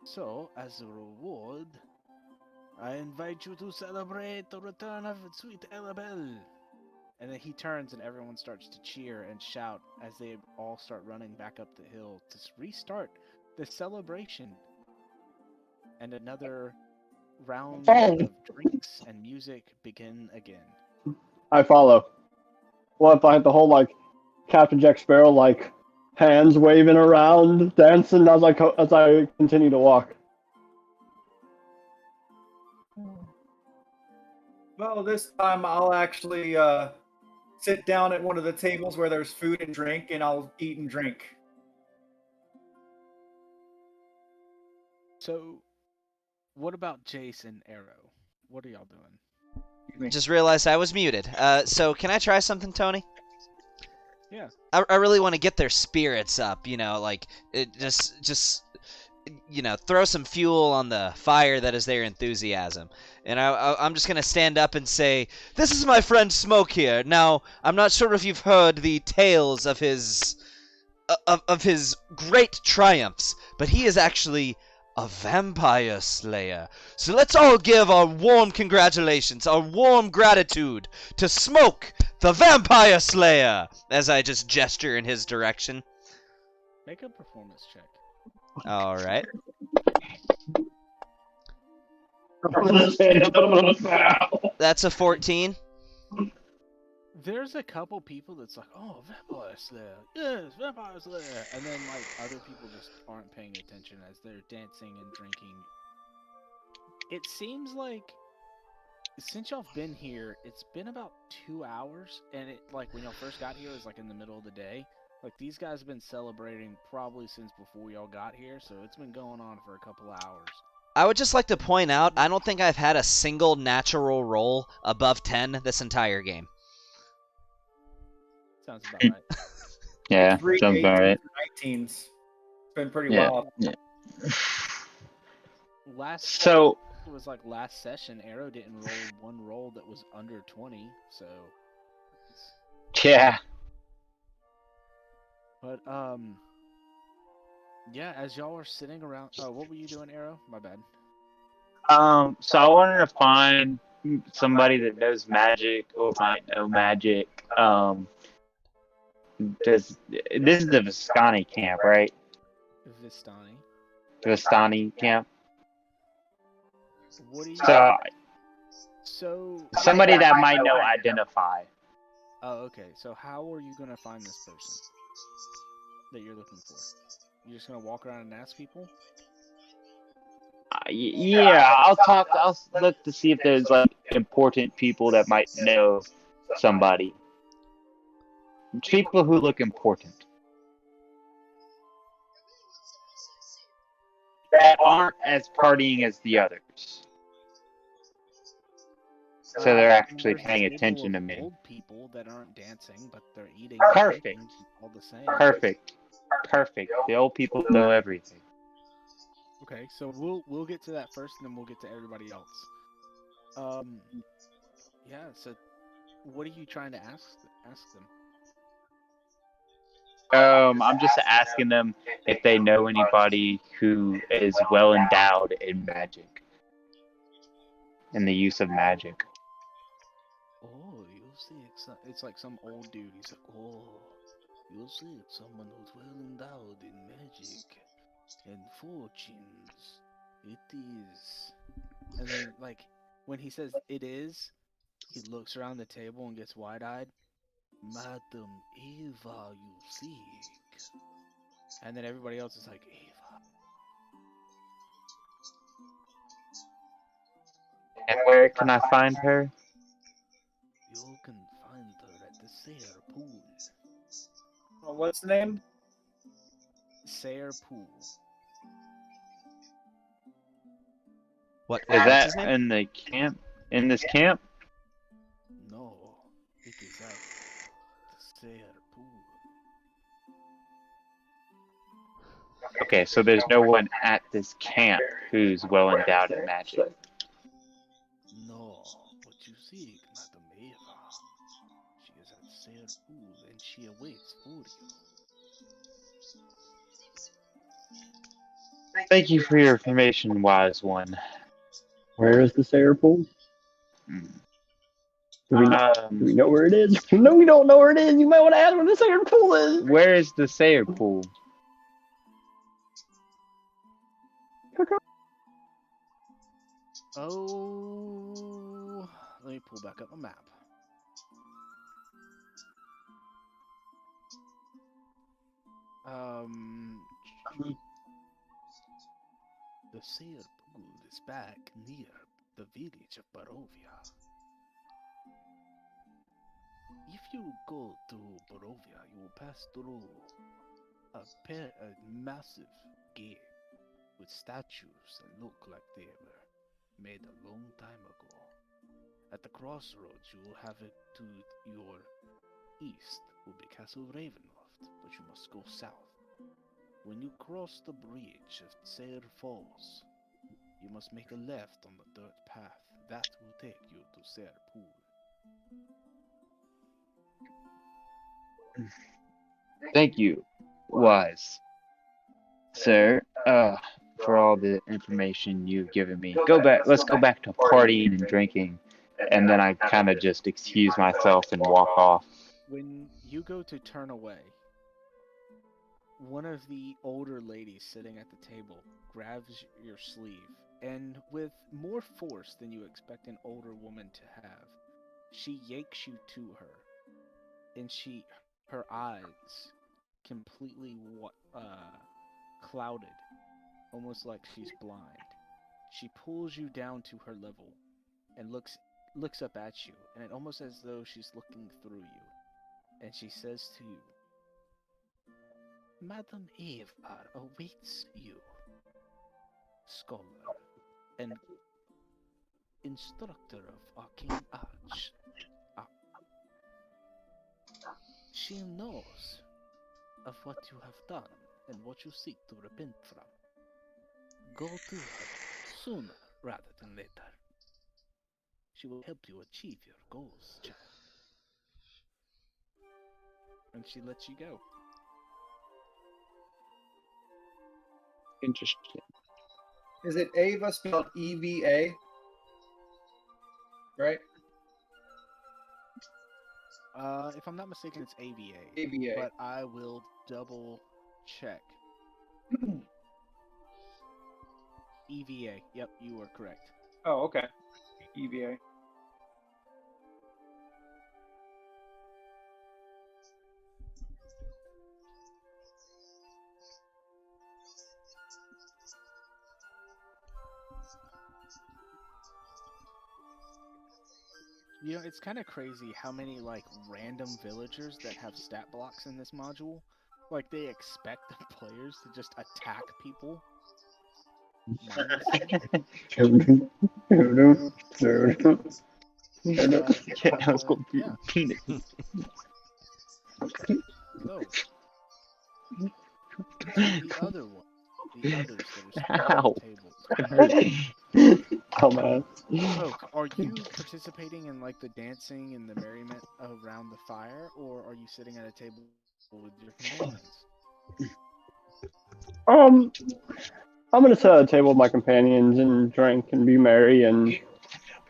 So, as a reward, I invite you to celebrate the return of sweet Arabelle. And then he turns and everyone starts to cheer and shout as they all start running back up the hill to restart the celebration. And another round of drinks and music begin again. I follow. What if I had the whole Captain Jack Sparrow hands waving around, dancing as I continue to walk? Well, this time I'll actually sit down at one of the tables where there's food and drink, and I'll eat and drink. So, what about Jace and Arrow? What are y'all doing? Just realized I was muted. So can I try something, Tony? Yeah. I really want to get their spirits up, it just throw some fuel on the fire that is their enthusiasm. And I'm just going to stand up and say, this is my friend Smoke here. Now, I'm not sure if you've heard the tales of his great triumphs, but he is actually a vampire slayer. So let's all give our warm congratulations, our warm gratitude to Smoke, the vampire slayer, as I just gesture in his direction. Make a performance check. All right. That's a 14. There's a couple people that's like, oh, Vampire Slayer, yes, Vampire Slayer, and then like other people just aren't paying attention as they're dancing and drinking. It seems like since y'all been here, it's been about 2 hours, and it like when y'all first got here, it was like in the middle of the day. Like these guys have been celebrating probably since before y'all got here, so it's been going on for a couple hours. I would just like to point out, I don't think I've had a single natural roll above 10 this entire game. Sounds about right. Yeah, 3 sounds about right. 19s. It's been pretty Yeah. wild. Yeah. It was like last session, Arrow didn't roll one roll that was under 20, so. Yeah. But yeah, as y'all are sitting around, oh, what were you doing, Arrow? My bad. So I wanted to find somebody that knows magic or might know magic. This is the Vistani camp, right? Vistani. The Vistani camp. What do you? So Somebody that might know identify. Oh, okay. So how are you gonna find this person that you're looking for? You're just gonna walk around and ask people? Yeah, I'll look to see if there's like important people that might know somebody. People who look important. That aren't as partying as the others. So they're actually There's a paying table attention to of me. Old people that aren't dancing, but they're eating. Perfect. and all the same. Perfect. The old people know everything. Okay, so we'll get to that first, and then we'll get to everybody else. Yeah. So, what are you trying to ask them? I'm just asking them if they know anybody who is well endowed in magic. In the use of magic. Oh, you'll see. It's like some old dude. He's like, oh, you'll see. It's someone who's well endowed in magic and fortunes. It is. And then, like, when he says it is, he looks around the table and gets wide-eyed. Madam Eva, you seek. And then everybody else is like, Eva. And where can I find her? You can find her at the Sayre Pool. What's the name? Sayre Pool. What Is what's that his name? in the camp? In this camp? No, it is at the Sayre Pool. Okay, so there's no one at this camp who's well endowed in magic. No, but you seek Madam Eva. She is at Sayre Pool and she awaits for you. Thank you for your information, wise one. Where is the Sayre Pool? Mm. Do we know where it is? No, we don't know where it is. You might want to ask where the Sayre Pool is. Where is the Sayre Pool? Oh, let me pull back up a map. The Sayre Pool is back near the village of Barovia. If you go to Barovia, you will pass through a massive gate with statues that look like they were made a long time ago. At the crossroads, you will have it to your east will be Castle Ravenloft, but you must go south. When you cross the bridge of Sayre Falls, you must make a left on the dirt path. That will take you to Sayre Pool. Thank you, wise sir, for all the information you've given me. Let's go back to partying and drinking, and then I kind of just excuse myself and walk off. When you go to turn away, one of the older ladies sitting at the table grabs your sleeve, and with more force than you expect an older woman to have, she yanks you to her, and her eyes completely clouded, almost like she's blind. She pulls you down to her level and looks up at you, and it almost as though she's looking through you, and she says to you, Madam Evar awaits you, scholar and instructor of Arcane Arch. She knows of what you have done and what you seek to repent from. Go to her sooner rather than later. She will help you achieve your goals, child. And she lets you go. Interesting. Is it Ava spelled EVA? Right? If I'm not mistaken, it's AVA. AVA. But I will double check. EVA. Yep, you are correct. Oh, okay. EVA. You know, it's kind of crazy how many, like, random villagers that have stat blocks in this module. Like, they expect the players to just attack people. Yeah, I was going to Yeah. penis. So, the other one. The others that are Ow. sitting at the table. Dumbass. Oak, are you participating in, like, the dancing and the merriment around the fire, or are you sitting at a table with your companions? I'm gonna sit at a table with my companions and drink and be merry, and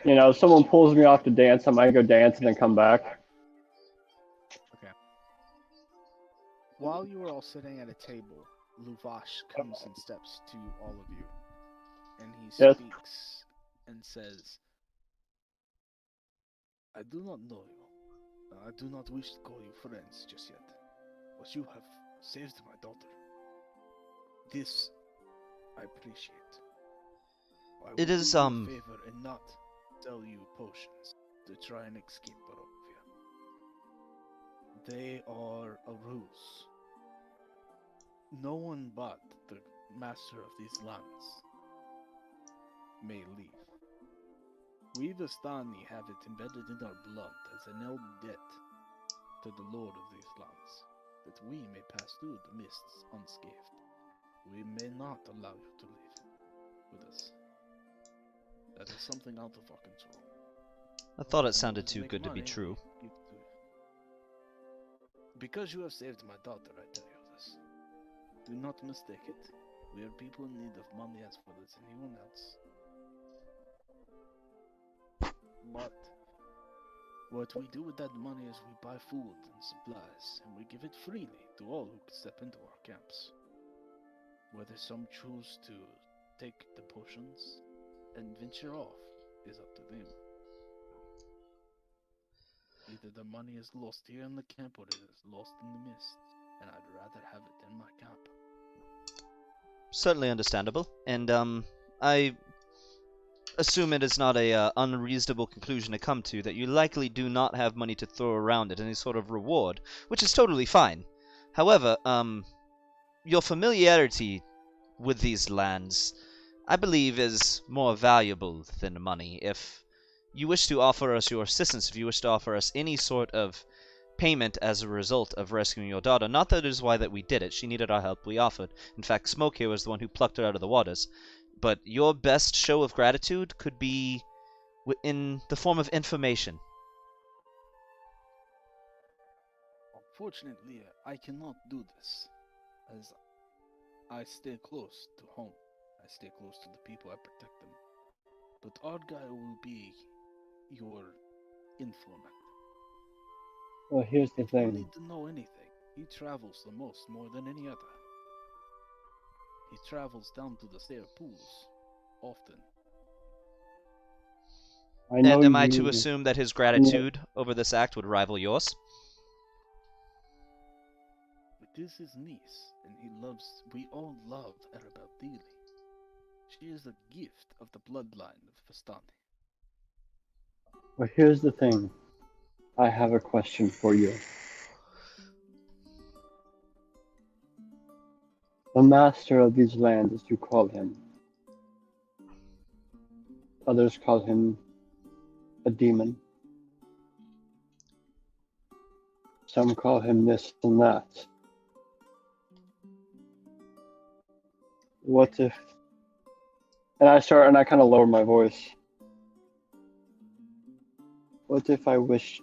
you know, if someone pulls me off to dance, I might go dance and then come back. Okay. While you are all sitting at a table, Luvash comes and steps to all of you, and he Yes. speaks and says, I do not know you. I do not wish to call you friends just yet, but you have saved my daughter. This I appreciate. I It will is, do you a favor and not sell you potions to try and escape Barovia. They are a ruse. No one but the master of these lands may leave. We Vistani have it embedded in our blood as an old debt to the lord of these lands, that we may pass through the mists unscathed. We may not allow you to leave with us. That is something out of our control. I thought it And sounded to too make good to be money, true. Because you have saved my daughter, I tell you this. Do not mistake it. We are people in need of money as well as anyone else. But what we do with that money is we buy food and supplies, and we give it freely to all who step into our camps. Whether some choose to take the potions and venture off is up to them. Either the money is lost here in the camp or it is lost in the mist, and I'd rather have it in my camp. Certainly understandable, and I assume it is not a unreasonable conclusion to come to that you likely do not have money to throw around at any sort of reward, which is totally fine. However, your familiarity with these lands, I believe, is more valuable than money. If you wish to offer us your assistance, if you wish to offer us any sort of payment as a result of rescuing your daughter. Not that it is why that we did it. She needed our help. We offered. In fact, Smoke here was the one who plucked her out of the waters. But your best show of gratitude could be in the form of information. Unfortunately, I cannot do this, as I stay close to home. I stay close to the people, I protect them. But Argyle will be your informant. Well, here's the If you thing. need to know anything, he travels the most, more than any other. He travels down to the stair pools, often. I know And am I to you- assume that his gratitude over this act would rival yours? It is his niece, and we all love Arabelle dearly. She is a gift of the bloodline of Vistani. Well, here's the thing. I have a question for you. The master of these lands, as you call him. Others call him a demon. Some call him this and that. What if... And I kind of lower my voice. What if I wished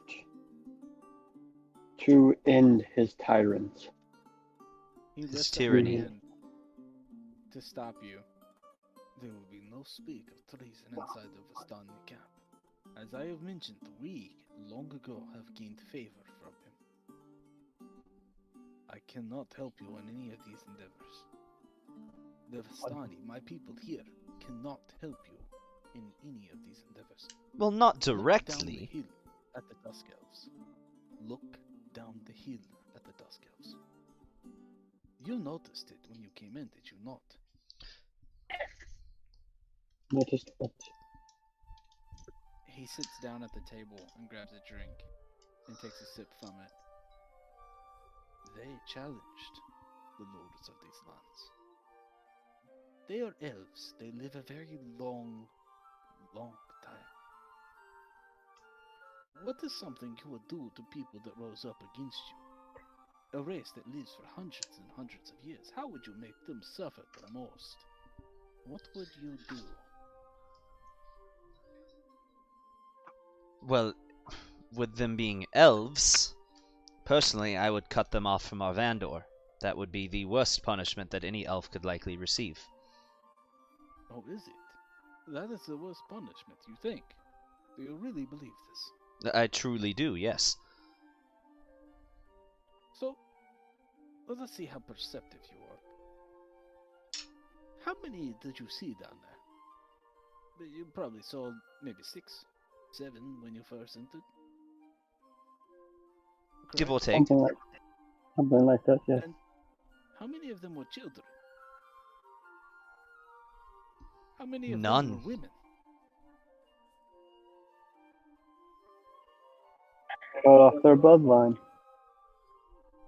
to end his tyrant? He His lifts up tyranny. his hand to stop you. There will be no speak of treason inside the Vistani camp. As I have mentioned, we long ago have gained favor from him. I cannot help you in any of these endeavors. The Vistani, my people here, cannot help you in any of these endeavors. Well, not Look down the directly. hill at the Dusk Elves. Look down the hill at the Dusk Elves. You noticed it when you came in, did you not? Noticed what? He sits down at the table and grabs a drink and takes a sip from it. They challenged the lords of these lands. They are elves. They live a very long time. What is something you would do to people that rose up against you? A race that lives for hundreds and hundreds of years. How would you make them suffer the most? What would you do? Well, with them being elves, personally, I would cut them off from Arvandor. That would be the worst punishment that any elf could likely receive. Oh, is it? That is the worst punishment, you think? Do you really believe this? I truly do, yes. So, let us see how perceptive you are. How many did you see down there? You probably saw maybe 6, 7 when you first entered. Give or Correct? take. Something like that, yeah. And how many of them were children? How many of them None. were women? Cut off their bloodline.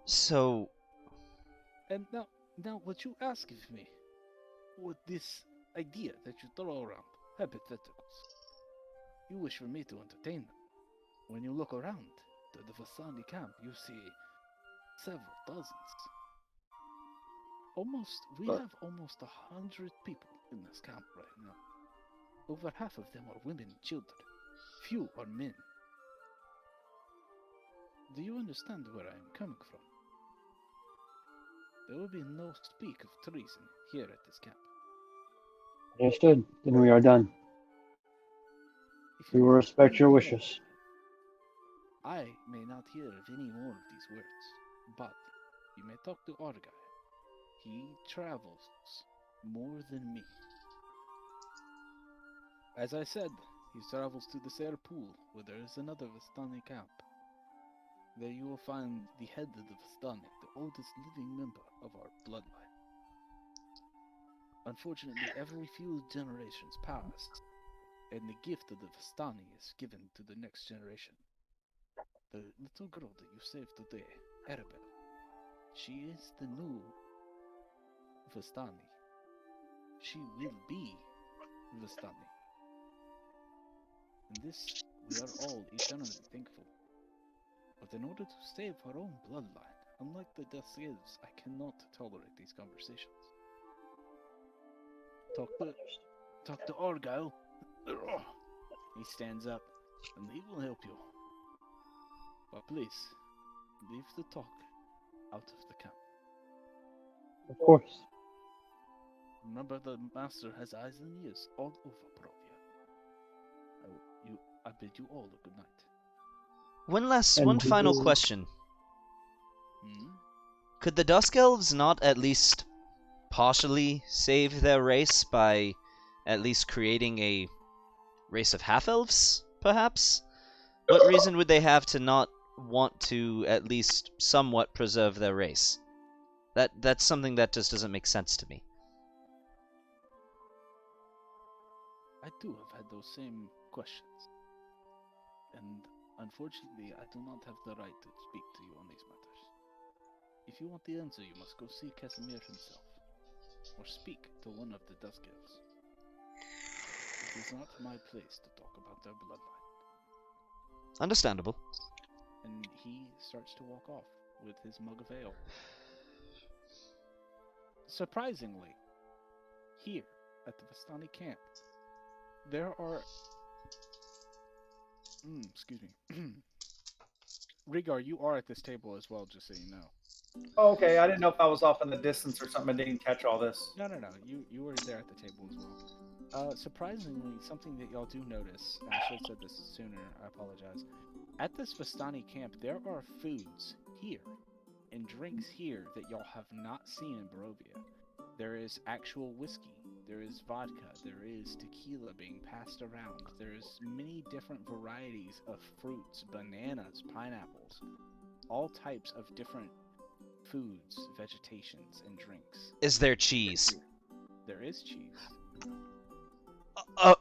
So, And now what you ask of me, with this idea that you throw around, hypotheticals, you wish for me to entertain them. When you look around to the Vasani camp, you see several dozens. We have almost 100 people in this camp right now. Over half of them are women and children. Few are men. Do you understand where I am coming from? There will be no speak of treason here at this camp. Understood. Then we are done. If We you will want respect your one more, wishes. I may not hear of any more of these words, but you may talk to Argyle. He travels more than me. As I said, he travels to the Serre Pool, where there is another Vistani camp. There you will find the head of the Vistani, the oldest living member of our bloodline. Unfortunately, every few generations pass, and the gift of the Vistani is given to the next generation. The little girl that you saved today, Arabelle, she is the new Vistani. She will be Vistani. And this, we are all eternally thankful. But in order to save our own bloodline, unlike the Dusk Elves, I cannot tolerate these conversations. Talk to Argyle. He stands up, and he will help you. But please, leave the talk out of the camp. Of course. Remember, the master has eyes and ears all over Barovia. I bid you all a good night. And One he final will- question. Hmm? Could the Dusk Elves not at least partially save their race by at least creating a race of half-elves, perhaps? What reason would they have to not want to at least somewhat preserve their race? That's something that just doesn't make sense to me. I too have had those same questions. And unfortunately, I do not have the right to speak to you on these matters. If you want the answer, you must go see Casimir himself, or speak to one of the Dusk Elves. It is not my place to talk about their bloodline. Understandable. And he starts to walk off with his mug of ale. Surprisingly, here at the Vistani camp, there are... excuse me. Rhaegar, you are at this table as well, just so you know. Oh, okay, I didn't know if I was off in the distance or something. I didn't catch all this. No. You were there at the table as well. Surprisingly, something that y'all do notice, and I should have said this sooner, I apologize. At this Vistani camp, there are foods here and drinks here that y'all have not seen in Barovia. There is actual whiskey, there is vodka, there is tequila being passed around, there's many different varieties of fruits, bananas, pineapples, all types of different foods, vegetations, and drinks. Is there cheese? There is cheese. Hold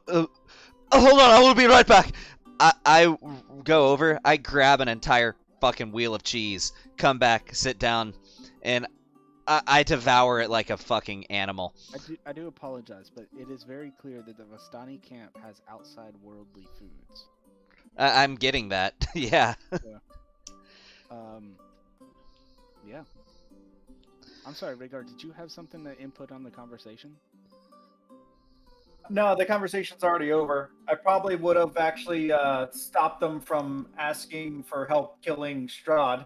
on, I will be right back. I go over, I grab an entire fucking wheel of cheese, come back, sit down, and I devour it like a fucking animal. I do apologize, but it is very clear that the Vistani camp has outside worldly foods. I'm getting that. Yeah. Yeah. I'm sorry, Rhaegar, did you have something to input on the conversation? No, the conversation's already over. I probably would have actually stopped them from asking for help killing Strahd,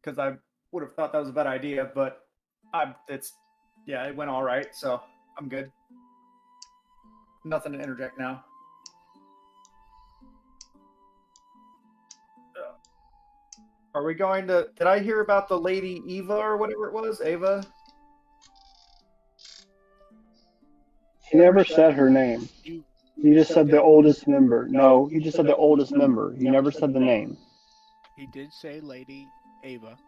because I would have thought that was a bad idea. But it went all right, so I'm good. Nothing to interject now. Are we going to? Did I hear about the Lady Eva or whatever it was? Ava? He never said her name. He just said the oldest member. No, he just said the oldest member. He never said the name. He did say Lady Ava.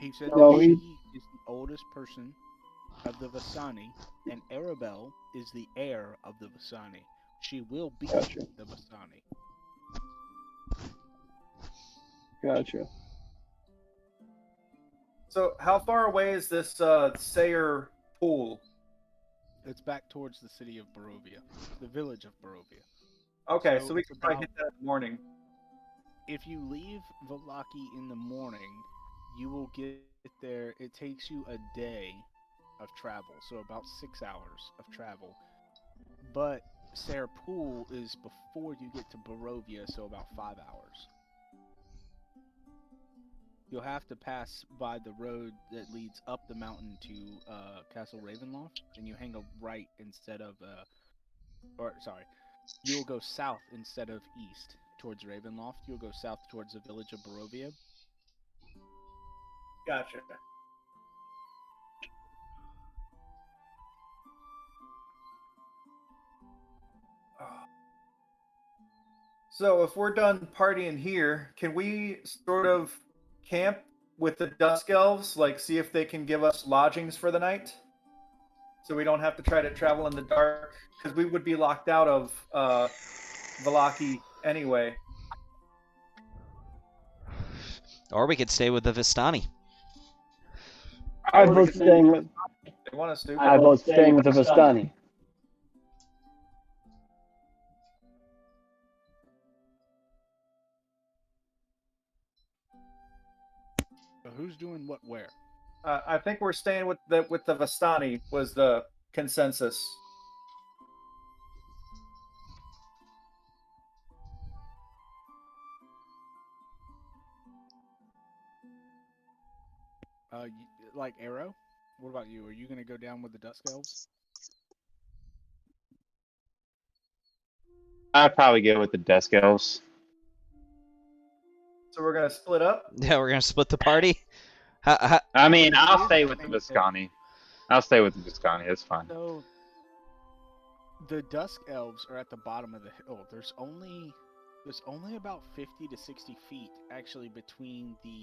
He said No, that he- she is the oldest person of the Vistani, and Arabelle is the heir of the Vistani. She will be Gotcha. the Vistani. Gotcha. So how far away is this Sayer pool? It's back towards the city of Barovia, the village of Barovia. Okay, So so we it's can probably about- hit that in the morning. If you leave Vallaki in the morning, you will get there. It takes you a day of travel, so about 6 hours of travel. But Sayer Pool is before you get to Barovia, so about 5 hours. You'll have to pass by the road that leads up the mountain to Castle Ravenloft, and you hang a right instead of, you'll go south instead of east towards Ravenloft. You'll go south towards the village of Barovia. Gotcha. So if we're done partying here, can we sort of camp with the Dusk Elves, like see if they can give us lodgings for the night? So we don't have to try to travel in the dark, because we would be locked out of Vallaki anyway. Or we could stay with the Vistani. I vote staying with. They want us to. I vote staying with the Vistani. So who's doing what where? I think we're staying with the Vistani was the consensus. Like Arrow? What about you? Are you gonna go down with the Dusk Elves? I'd probably go with the Dusk Elves. So we're gonna split up. Yeah, we're gonna split the party. I mean, It I'll is stay the with the same Viscani. I'll stay with the Viscani. That's fine. So the Dusk Elves are at the bottom of the hill. There's only about 50 to 60 feet actually between the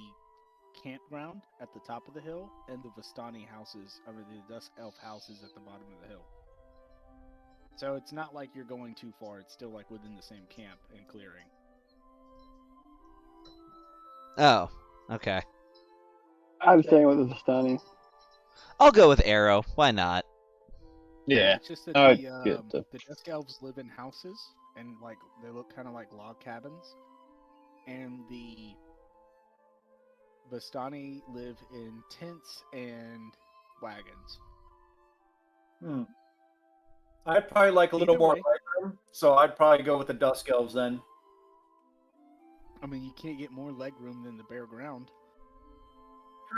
campground at the top of the hill and the Vistani houses, or the Dusk Elf houses at the bottom of the hill. So it's not like you're going too far. It's still like within the same camp and clearing. Oh, okay. I'm staying with the Vistani. I'll go with Arrow. Why not? Yeah. It's just that I the get that. Dusk Elves live in houses, and like they look kind of like log cabins, and the Vistani live in tents and wagons. I'd probably like a little Either more way. legroom, so I'd probably go with the Dusk Elves then. I mean, you can't get more leg room than the bare ground.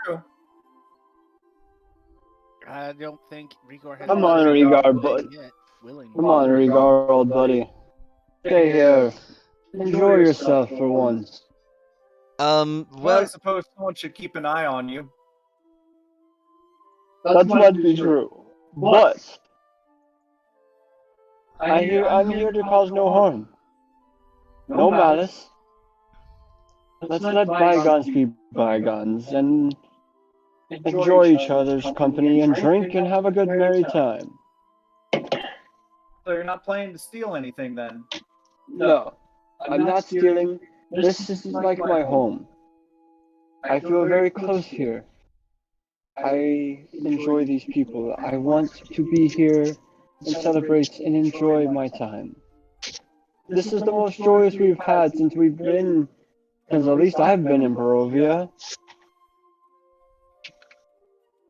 True. I don't think Rigor has. I'm on Rigor, bud. Willing. Come on, Rigor, old buddy. Stay here. Enjoy yourself for once. Well, I Well, suppose someone should keep an eye on you. That might be true. But I'm here to cause no harm. No malice. Let's let bygones be bygones and enjoy each other's company and drink and have a good merry time. So you're not planning to steal anything then? No, I'm not stealing. This is like my home. I feel very close here. I enjoy these people. I want to be here and celebrate and enjoy my time. This is the most joyous we've had since at least I've been in Barovia.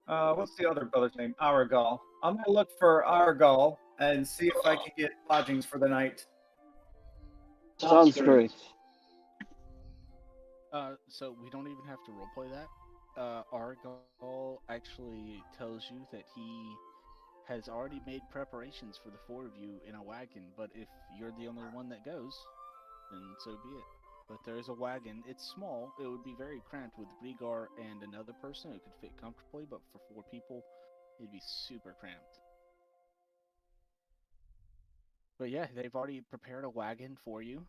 What's the other brother's name? Aragal. I'm gonna look for Aragal and see if I can get lodgings for the night. Sounds great. So we don't even have to roleplay that. Argal actually tells you that he has already made preparations for the four of you in a wagon, but if you're the only one that goes, then so be it. But there is a wagon. It's small. It would be very cramped with Rigor and another person. It could fit comfortably, but for 4 people, it'd be super cramped. But yeah, they've already prepared a wagon for you.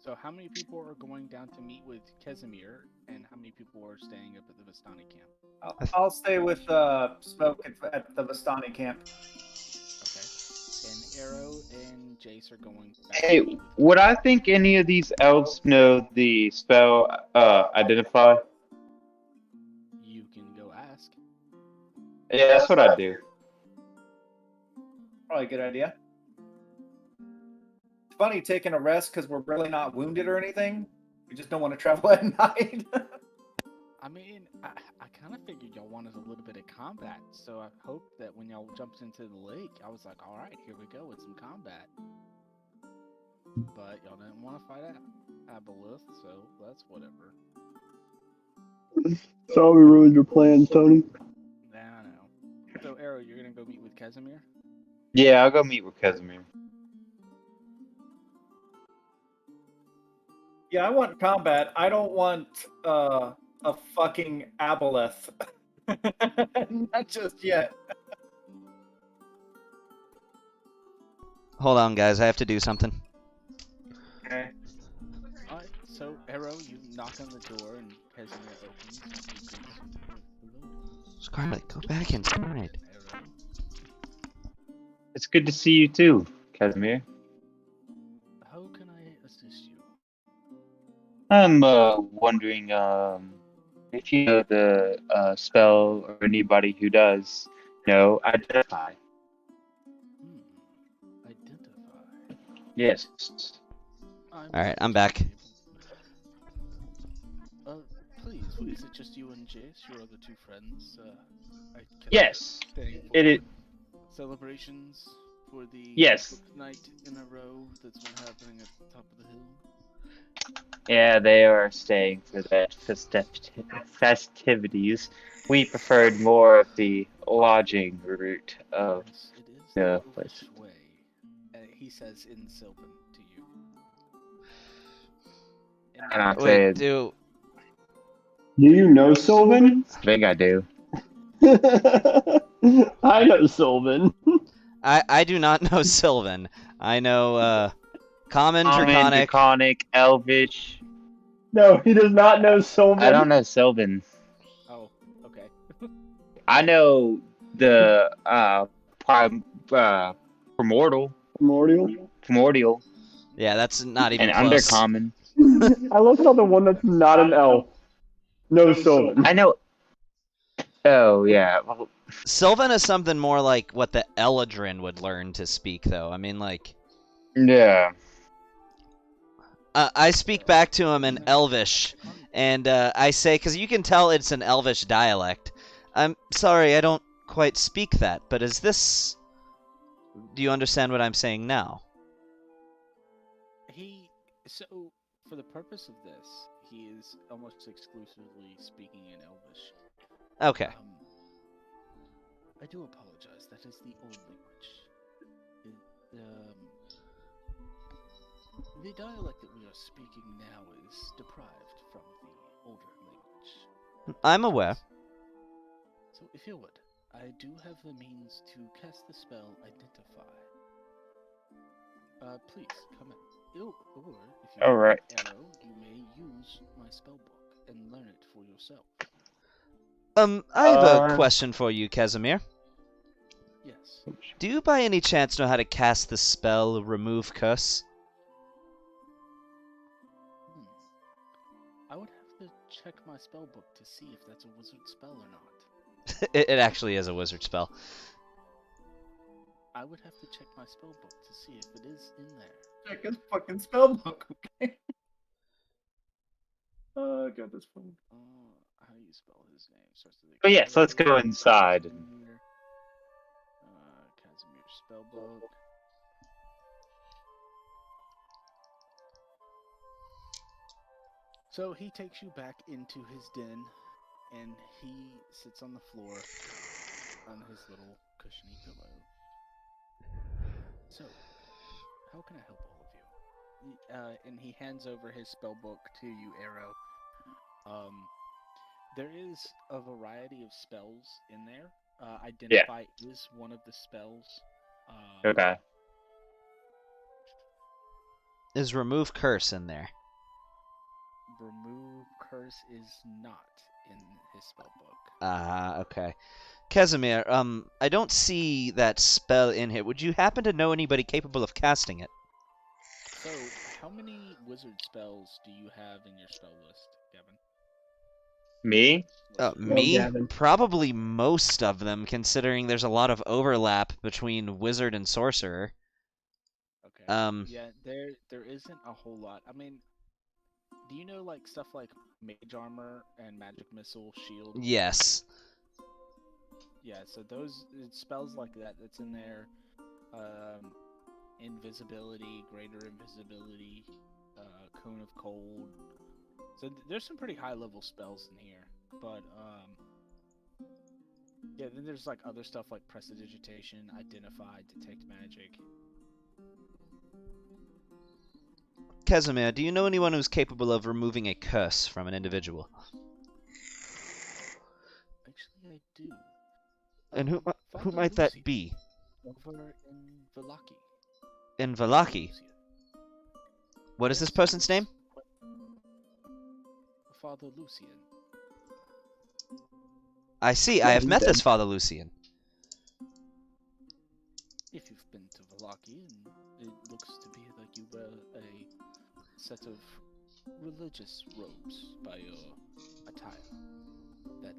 So how many people are going down to meet with Casimir, and how many people are staying up at the Vistani camp? I'll stay with Smoke at the Vistani camp. Okay. And Arrow and Jace are going back. Hey, would I think any of these elves know the spell Identify? You can go ask. Yeah, that's what I do. Probably a good idea. It's funny taking a rest because we're really not wounded or anything. We just don't want to travel at night. I mean, I kind of figured y'all wanted a little bit of combat, so I hoped that when y'all jumped into the lake, I was like, all right, here we go with some combat. But y'all didn't want to fight Aboleth, so that's whatever. Sorry we ruined your plans, Tony. Nah, I know. So, Arrow, you're gonna go meet with Casimir? Yeah, I'll go meet with Casimir. Yeah, I want combat. I don't want a fucking Aboleth. Not just yet. hold on, guys. I have to do something. Okay. Alright, so Arrow, you knock on the door and Casimir opens. And he greets you. Hello, Scarlet, go back inside. Arrow. It's good to see you too, Casimir. How can I assist you? I'm wondering if you know the spell or anybody who does know Identify. Identify. Yes. Alright, I'm back. Please, is it just you and Jace, your other two friends? I kept Yes. staying It is. for celebrations for the Yes. fifth night in a row that's been happening at the top of the hill. Yeah, they are staying for the festivities. We preferred more of the lodging route of Yes, it is the the place. Elvish way. He says in Sylvan to you. And I Wait, said, do Do you know Sylvan? I think I do. I know Sylvan. I do not know Sylvan. I know Common, Common, Draconic. Draconic, Elvish. No, he does not know Sylvan. I don't know Sylvan. Oh, okay. I know the primordial. Primordial. Yeah, that's not even And close. undercommon. I love how the one that's not an elf knows Sylvan. I know. Oh yeah. Well, Sylvan is something more like what the Eladrin would learn to speak, though. I mean, like, yeah. I speak back to him in Elvish, and I say, because you can tell it's an Elvish dialect. I'm sorry, I don't quite speak that, but is this... Do you understand what I'm saying now? So, for the purpose of this, he is almost exclusively speaking in Elvish. Okay. I do apologize. That is the old language. The dialect that we are speaking now is deprived from the older language. I'm aware. So, if you would, I do have the means to cast the spell Identify. Please come in. Or if you Alright. have an arrow, you may use my spellbook and learn it for yourself. I have a question for you, Casimir. Yes. Do you by any chance know how to cast the spell Remove Curse? I would have to check my spellbook to see if that's a wizard spell or not. It actually is a wizard spell. I would have to check my spellbook to see if it is in there. Check his fucking spellbook, okay? Oh, I got this phone. How do you spell his name? Starts with a But yes, let's K. go inside. Casimir. Casimir spellbook. So he takes you back into his den, and he sits on the floor on his little cushiony pillow. So, how can I help all of you? And he hands over his spellbook to you, Arrow. There is a variety of spells in there. Identify is one of the spells. Okay. Is Remove Curse in there? Remove Curse is not in his spellbook. Ah, okay. Casimir, I don't see that spell in here. Would you happen to know anybody capable of casting it? So, how many wizard spells do you have in your spell list, Gavin? Me? Me? Gavin. Probably most of them, considering there's a lot of overlap between wizard and sorcerer. Okay. Yeah, there isn't a whole lot. I mean, do you know like stuff like mage armor and magic missile, shield? Yes. Yeah, so those spells like that's in there. Invisibility, greater invisibility, cone of cold. So there's some pretty high level spells in here, but yeah, then there's like other stuff like prestidigitation, identify, detect magic. Casimir, do you know anyone who's capable of removing a curse from an individual? Actually, I do. And who Father might that Lucian, be? over in Vallaki. In Vallaki? Lucian. What is this person's name? Father Lucian. I see, I have met this Father Lucian. If you've been to Vallaki, and it looks to be like you wear a set of religious robes by your attire, that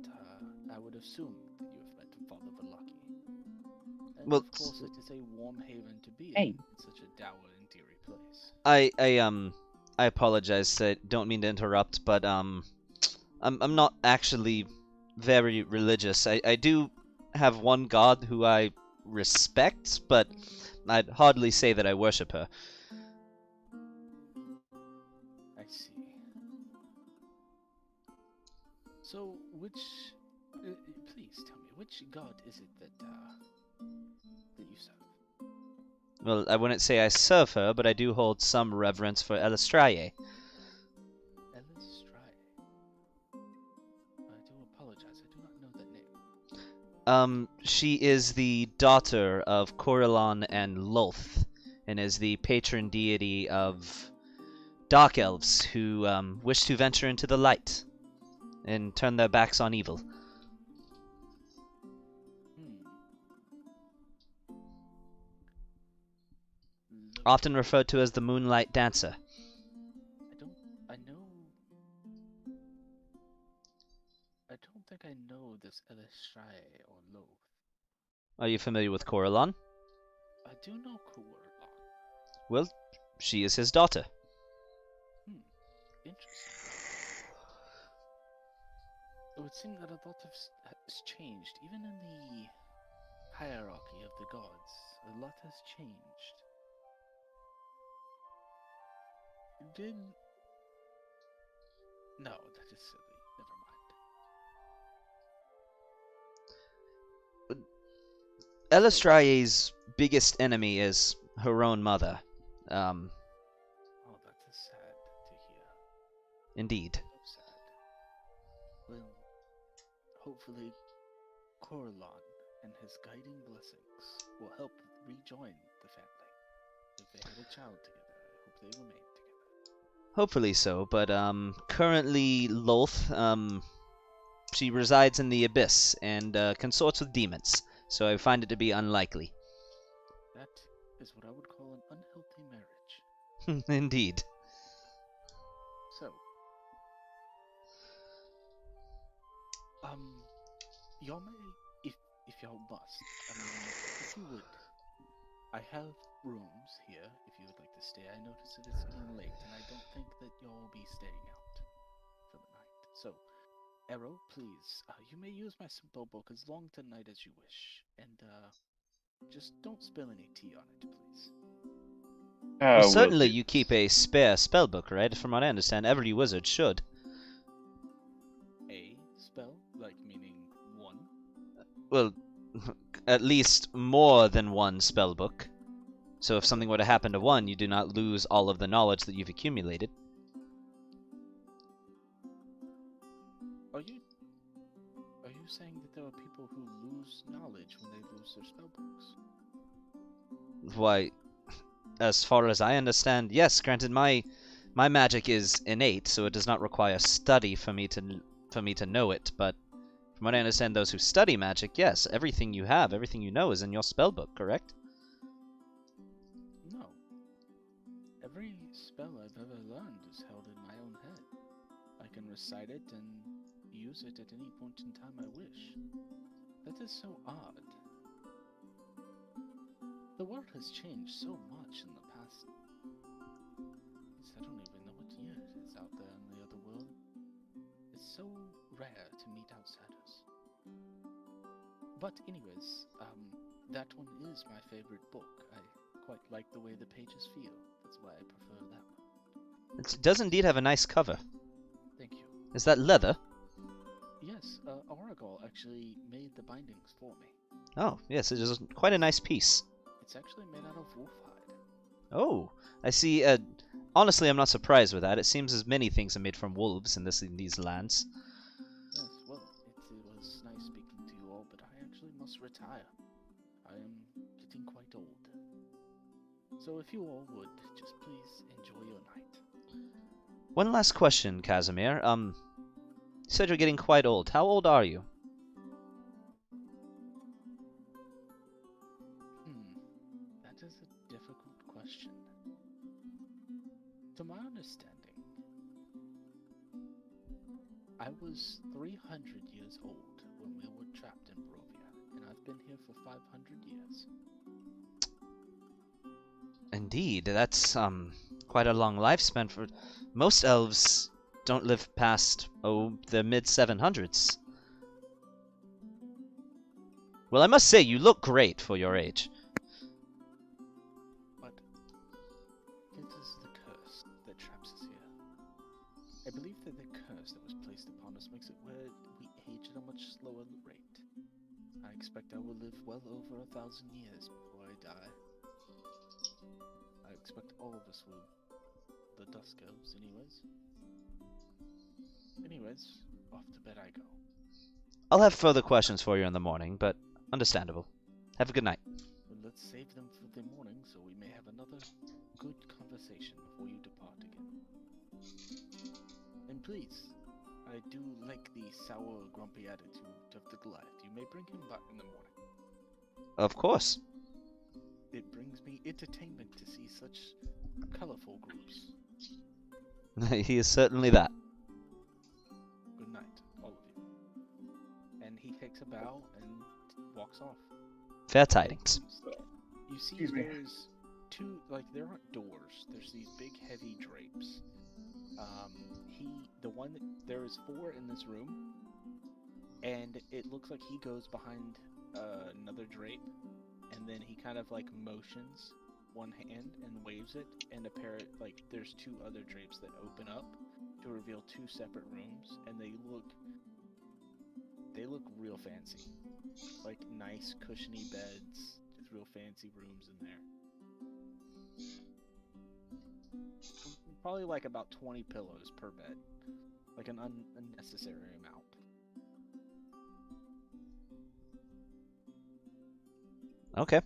I would assume that you have met Father Vallaki. And Well, of course, it is a warm haven to be Hey. in such a dour and dreary place. I apologize. I don't mean to interrupt, but I'm not actually very religious. I do have one god who I respect, but I'd hardly say that I worship her. I see. So, please tell me, which god is it that you serve? Well, I wouldn't say I serve her, but I do hold some reverence for Elistrae. Elistrae. I do apologize, I do not know that name. She is the daughter of Corellon and Lolth, and is the patron deity of dark elves who wish to venture into the light and turn their backs on evil. Often referred to as the Moonlight Dancer. I don't think I know this Elistrae or Loth. Are you familiar with Corellon? I do know Corellon. Well, she is his daughter. Interesting. It would seem that a lot has changed. Even in the hierarchy of the gods, a lot has changed. No, that is silly. Never mind. Elistrae's biggest enemy is her own mother. Oh, that is sad to hear. Indeed. So sad. Well, hopefully Corellon and his guiding blessings will help rejoin the family. If they had a child together, I hope they remain together. Hopefully so, but currently Lolth, she resides in the Abyss and consorts with demons, so I find it to be unlikely. That is what I would call an unhealthy marriage. Indeed. So, y'all may, if y'all must, I mean, if you would, I have rooms here if you would like to stay. I notice that it's getting late, and I don't think that y'all will be staying out for the night. So, Arrow, please, you may use my spell book as long tonight as you wish, and just don't spill any tea on it, please. Well, certainly you keep a spare spellbook, right? From what I understand, every wizard should. A spell? Like, meaning one? Well, at least more than one spellbook. So if something were to happen to one, you do not lose all of the knowledge that you've accumulated. Are you saying that there are people who lose knowledge when they lose their spellbooks? Why, as far as I understand, yes. Granted, my magic is innate, so it does not require study for me to know it. But from what I understand, those who study magic, yes, everything you have, everything you know, is in your spellbook. Correct? No. Every spell I've ever learned is held in my own head. I can recite it and use it at any point in time I wish. That is so odd. The world has changed so much in the past. I don't even know what year it is out there in the other world. It's so rare to meet outsiders. But anyways, that one is my favorite book. I quite like the way the pages feel. That's why I prefer that one. It does indeed have a nice cover. Thank you. Is that leather? Yes, Aragol actually made the bindings for me. Oh, yes, it is quite a nice piece. It's actually made out of wolf hide. Oh, I see. Honestly, I'm not surprised with that. It seems as many things are made from wolves in these lands. Yes, well, it was nice speaking to you all, but I actually must retire. I am getting quite old. So if you all would, just please enjoy your night. One last question, Casimir. You said you're getting quite old. How old are you? That is a difficult question. To my understanding, I was 300 years old when we were trapped in Barovia, and I've been here for 500 years. Indeed, that's quite a long lifespan. For most elves don't live past the mid 700s. Well, I must say you look great for your age. But it is the curse that traps us here. I believe that the curse that was placed upon us makes it where we age at a much slower rate. I expect I will live well over 1,000 years before I die. I expect all of us will. The Dusk Elves, anyways. Anyways, off to bed I go. I'll have further questions for you in the morning, but understandable. Have a good night. Well, let's save them for the morning so we may have another good conversation before you depart again. And please, I do like the sour, grumpy attitude of the Goliath. You may bring him back in the morning. Of course. It brings me entertainment to see such colorful groups. He is certainly that. Good night, all of you. And he takes a bow and walks off. Fair tidings. You see, Excuse me. there's two, like, there aren't doors. There's these big, heavy drapes. There is 4 in this room, and it looks like he goes behind another drape, and then he kind of, like, motions one hand and waves it, and there's 2 other drapes that open up to reveal 2 separate rooms, and they look real fancy. Like, nice, cushiony beds, just real fancy rooms in there. Probably like about 20 pillows per bed. Like an unnecessary amount. Okay.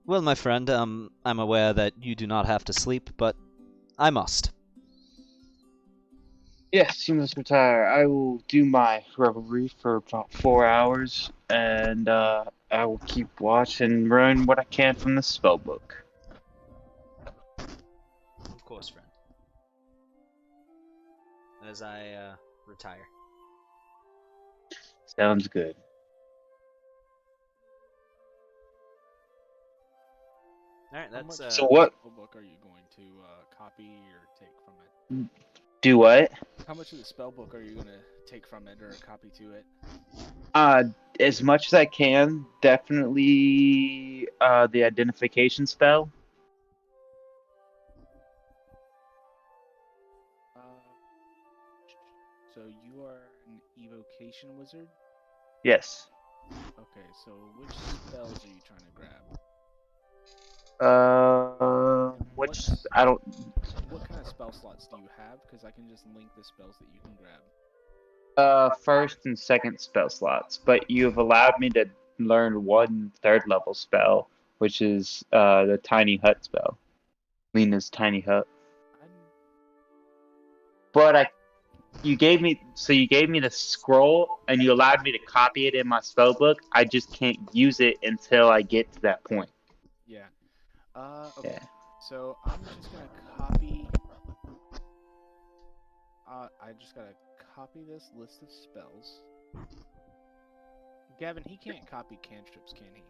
Well, my friend, I'm aware that you do not have to sleep, but I must. Yes, you must retire. I will do my revelry for about 4 hours, and I will keep watch and learn what I can from the spell book. Of course, friend. As I retire. Sounds good. Alright, How that's much So what- spell book are you going to copy or take from it? Do what? How much of the spell book are you going to take from it or copy to it? As much as I can. Definitely the identification spell. So you are an evocation wizard? Yes. Okay, so which spells are you trying to grab? Which What's- I don't. What kind of spell slots do you have? Because I can just link the spells that you can grab. First and second spell slots, but you have allowed me to learn 1 3rd-level spell, which is the tiny hut spell, Lena's tiny hut. But you gave me the scroll, and you allowed me to copy it in my spell book. I just can't use it until I get to that point. Yeah. Okay. Yeah. So I'm just gonna copy. I just gotta copy this list of spells. Gavin, he can't copy cantrips, can he?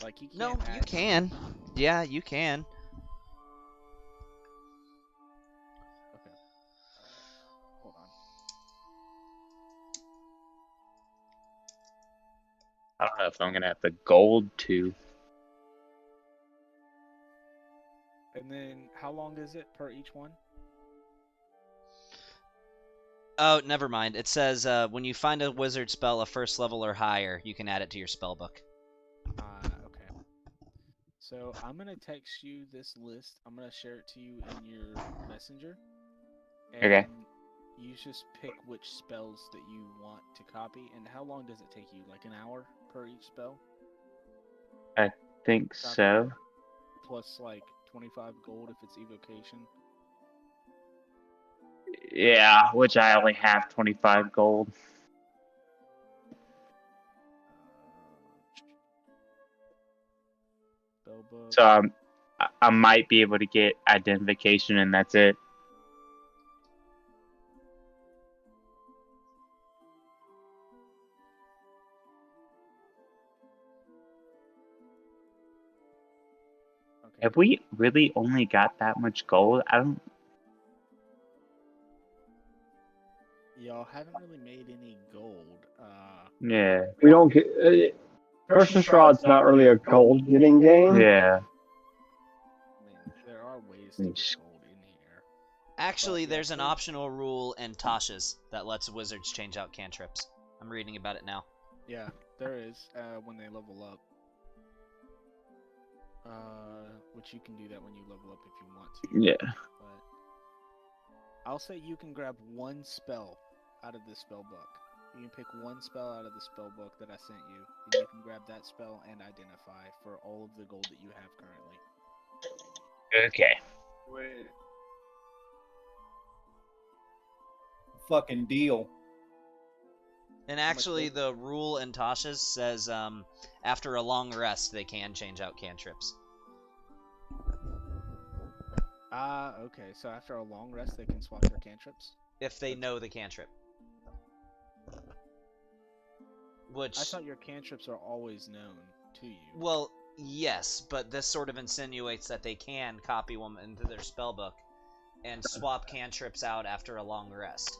Like he can't. No, you add- can. Yeah, you can. Okay. Hold on. I don't know if I'm gonna have the gold to. And then how long is it per each one? Oh, never mind. It says when you find a wizard spell a 1st level or higher, you can add it to your spell book. Okay. So I'm gonna text you this list. I'm gonna share it to you in your messenger. And Okay. You just pick which spells that you want to copy. And how long does it take you? Like an hour per each spell? Think so. Plus like 25 gold if it's evocation. Yeah, which I only have 25 gold. Spellbook. So I might be able to get identification, and that's it. Okay. Have we really only got that much gold? I don't. Y'all haven't really made any gold. Yeah. We don't get. First Strad's not really a gold getting game. Yeah. I mean, there are ways to Yes. get gold in here. Actually, yeah, there's an so- optional rule in Tasha's that lets wizards change out cantrips. I'm reading about it now. Yeah, there is. When they level up. Which you can do that when you level up if you want to. Yeah. But I'll say you can grab one spell out of the spell book. You can pick one spell out of the spell book that I sent you, and you can grab that spell and identify for all of the gold that you have currently. Okay. Wait. Fucking deal. And actually, the rule in Tasha's says after a long rest, they can change out cantrips. Okay. So after a long rest, they can swap their cantrips. If they know the cantrip. Which, I thought your cantrips are always known to you. well, yes, but this sort of insinuates that they can copy them into their spellbook and swap cantrips out after a long rest.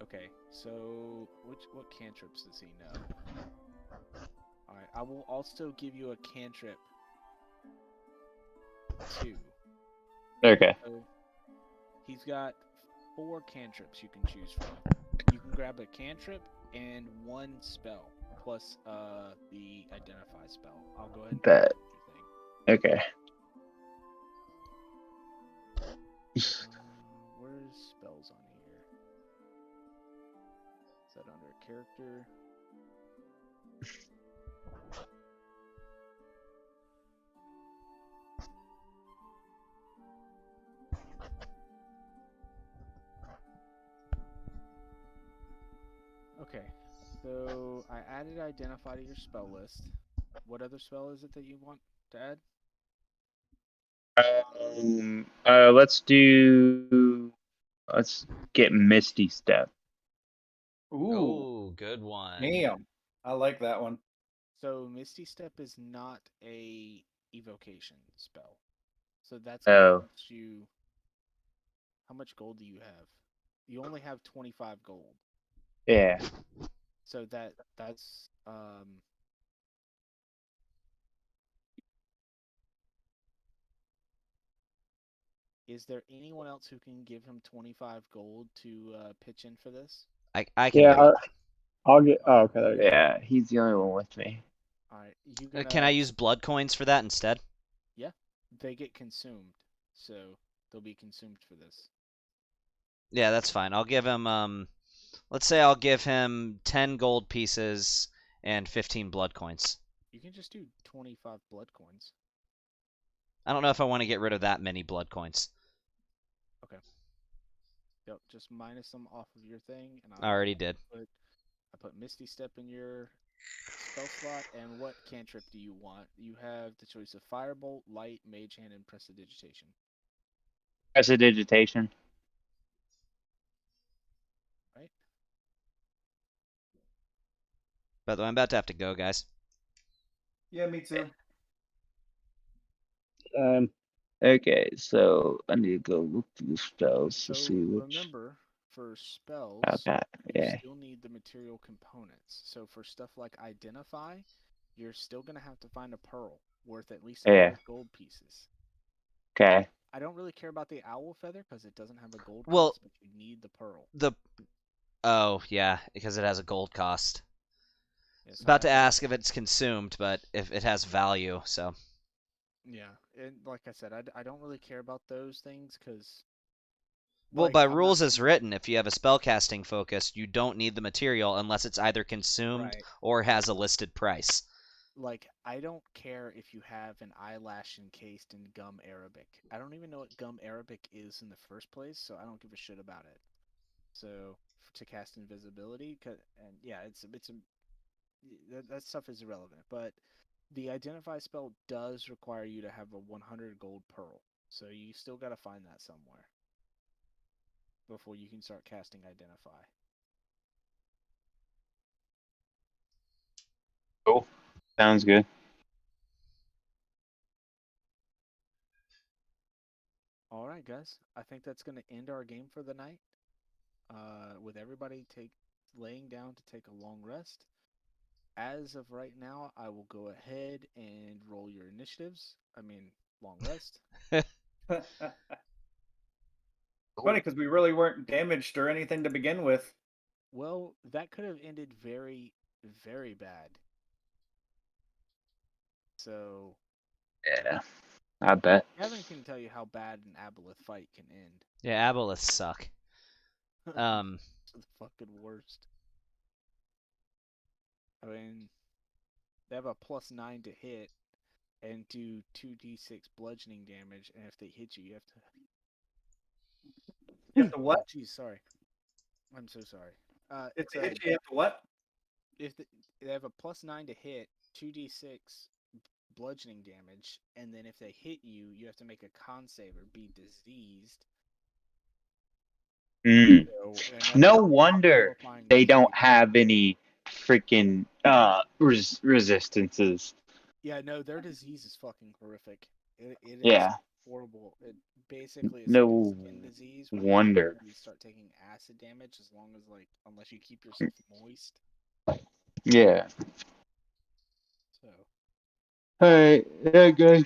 Okay, so what cantrips does he know? Alright, I will also give you a cantrip 2. Okay. So he's got 4 cantrips you can choose from. You can grab a cantrip and 1 spell plus the identify spell. I'll go ahead and Bet. do your thing. Okay. Where's spells on here? Is that under character? Okay, so I added identify to your spell list. What other spell is it that you want to add? Let's get Misty Step. Ooh. Oh, good one. Damn. I like that one. So Misty Step is not a evocation spell. So that's Oh. gonna cost you. How much gold do you have? You only have 25 gold. Yeah. So that's Is there anyone else who can give him 25 gold to pitch in for this? I can Yeah, do it. I'll get. Oh, okay. There you go. Yeah, he's the only one with me. All right, you Can I use blood coins for that instead? They get consumed, so they'll be consumed for this. Yeah, that's fine. I'll give him, let's say I'll give him 10 gold pieces and 15 blood coins. You can just do 25 blood coins. I don't know if I want to get rid of that many blood coins. Yep, just minus them off of your thing, and I already did. I put Misty Step in your spell slot. And what cantrip do you want? You have the choice of Firebolt, Light, Mage Hand, and Prestidigitation. Prestidigitation. Right? By the way, I'm about to have to go, guys. Yeah, me too. Okay, so I need to go look through the spells So to see which. remember, for spells, About that, you yeah. still need the material components. So for stuff like Identify, you're still going to have to find a pearl worth at least 100 Yeah. gold pieces. Okay. I don't really care about the owl feather because it doesn't have a gold Well, cost, but you need the pearl. Oh, yeah, because it has a gold cost. Yeah, so About to I- ask if it's consumed, but if it has value, so. Yeah, and like I said, I don't really care about those things because. Well, by rules as written, if you have a spellcasting focus, you don't need the material unless it's either consumed Right. or has a listed price. Like, I don't care if you have an eyelash encased in gum Arabic. I don't even know what gum Arabic is in the first place, so I don't give a shit about it. So to cast invisibility, and yeah, that stuff is irrelevant. But the identify spell does require you to have a 100 gold pearl, so you still got to find that somewhere before you can start casting identify. Cool. Sounds good. All right, guys. I think that's going to end our game for the night. With everybody laying down to take a long rest. As of right now, I will go ahead and roll your initiatives. I mean, long rest. Funny because we really weren't damaged or anything to begin with. Well, that could have ended very, very bad. So, Yeah, I bet. Kevin can tell you how bad an Aboleth fight can end. Yeah, aboleths suck. It's the fucking worst. I mean, they have a +9 to hit and do 2d6 bludgeoning damage, and if they hit you, you have to. You have to what? Jeez, sorry. I'm so sorry. If they hit you, you have to what? They have a +9 to hit, 2d6 bludgeoning damage, and then if they hit you, you have to make a con save or be diseased. Mm. So, and No that's wonder horrifying they to don't see. have any freaking resistances. Yeah, no, their disease is fucking horrific. It is Yeah. horrible. It basically is No like a skin disease. where wonder. You start taking acid damage unless you keep yourself moist. Yeah. So Alright, yeah, guys.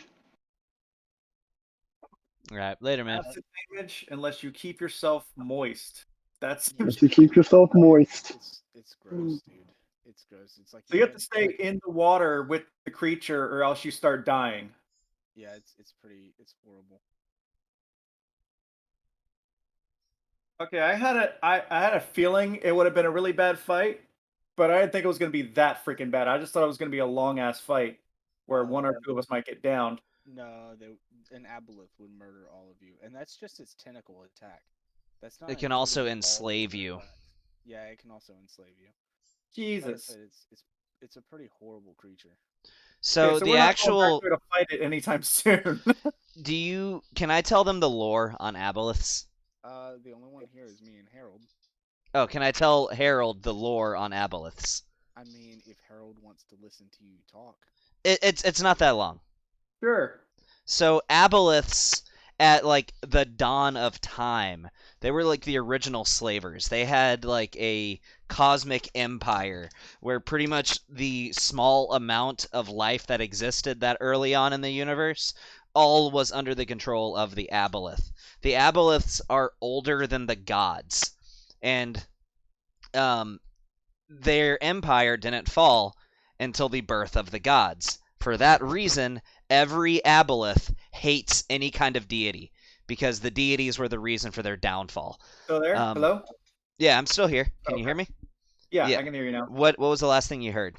All right, later, man. Acid damage unless you keep yourself moist. That's Yeah. To keep yourself moist. it's gross, dude. It's gross. It's like so you have to stay in the water with the creature, or else you start dying. Yeah, it's horrible. Okay, I had a feeling it would have been a really bad fight, but I didn't think it was going to be that freaking bad. I just thought it was going to be a long ass fight where one or two of us might get downed. No, an Aboleth would murder all of you, and that's just its tentacle attack. That's not. It can also including all the enslave other you. attacks. Yeah, it can also enslave you. Like I Jesus. said, it's a pretty horrible creature. So Okay, the we're not going actual back there to fight it anytime soon. can I tell them the lore on aboleths? The only one here is me and Harold. Oh, can I tell Harold the lore on aboleths? I mean, if Harold wants to listen to you talk. It's not that long. Sure. So aboleths at like the dawn of time, they were like the original slavers. They had like a cosmic empire where pretty much the small amount of life that existed that early on in the universe all was under the control of the aboleth. The aboleths are older than the gods, and their empire didn't fall until the birth of the gods. For that reason, every aboleth hates any kind of deity, because the deities were the reason for their downfall. Still there? Hello? Yeah, I'm still here. Can you Okay. hear me? Yeah, Yeah. I can hear you now. What was the last thing you heard?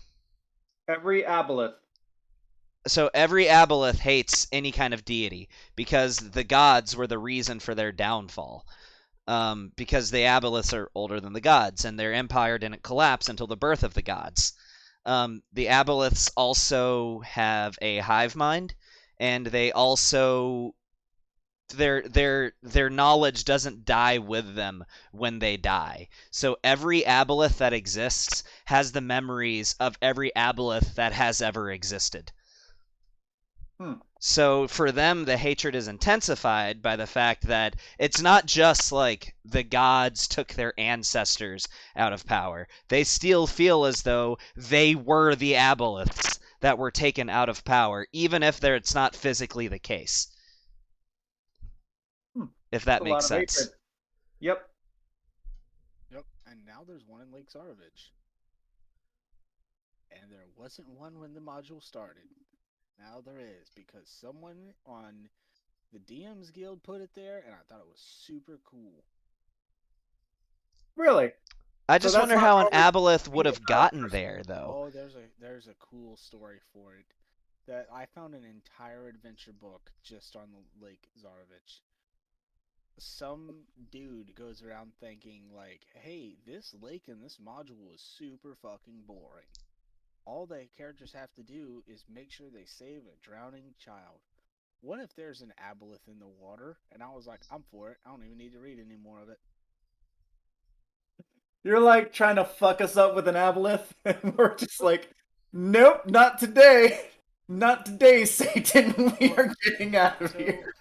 Every aboleth. So every aboleth hates any kind of deity because the gods were the reason for their downfall. Because the aboleths are older than the gods, and their empire didn't collapse until the birth of the gods. The aboleths also have a hive mind, and they also their knowledge doesn't die with them when they die. So every aboleth that exists has the memories of every aboleth that has ever existed. So for them, the hatred is intensified by the fact that it's not just like the gods took their ancestors out of power. They still feel as though they were the aboleths that were taken out of power, even if it's not physically the case. If that That's a makes lot of sense. hatred. Yep. Yep, and now there's one in Lake Zarovich. And there wasn't one when the module started. Now there is, because someone on the DM's Guild put it there, and I thought it was super cool. Really? I So just that's wonder not how an always aboleth would have about gotten person. there, though. Oh, there's a cool story for it. That I found an entire adventure book just on the Lake Zarovich. Some dude goes around thinking like, hey, this lake in this module is super fucking boring. All the characters have to do is make sure they save a drowning child. What if there's an aboleth in the water? And I was like, I'm for it. I don't even need to read any more of it. You're like trying to fuck us up with an aboleth, and we're just like, nope, not today. Not today, Satan. We are getting out of So here.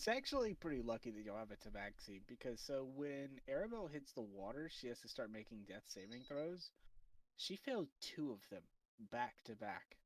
It's actually pretty lucky that you'll have a Tabaxi because so when Arabelle hits the water, she has to start making death saving throws. She failed 2 of them back to back.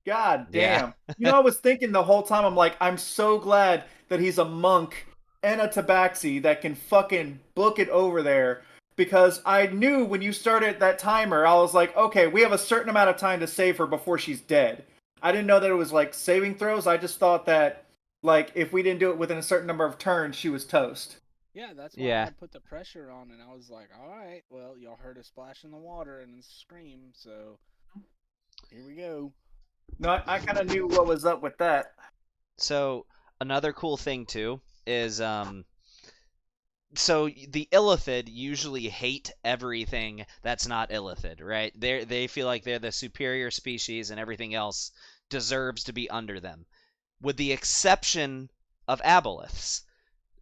God Yeah. damn. You know, I was thinking the whole time, I'm like, I'm so glad that he's a monk and a tabaxi that can fucking book it over there. Because I knew when you started that timer, I was like, okay, we have a certain amount of time to save her before she's dead. I didn't know that it was like saving throws. I just thought that, like, if we didn't do it within a certain number of turns, she was toast. Yeah, that's why Yeah. I put the pressure on, and I was like, all right, well, y'all heard a splash in the water and a scream, so here we go. No, I kind of knew what was up with that. So another cool thing too is so the Illithid usually hate everything that's not Illithid, right? They feel like they're the superior species and everything else deserves to be under them. With the exception of aboleths.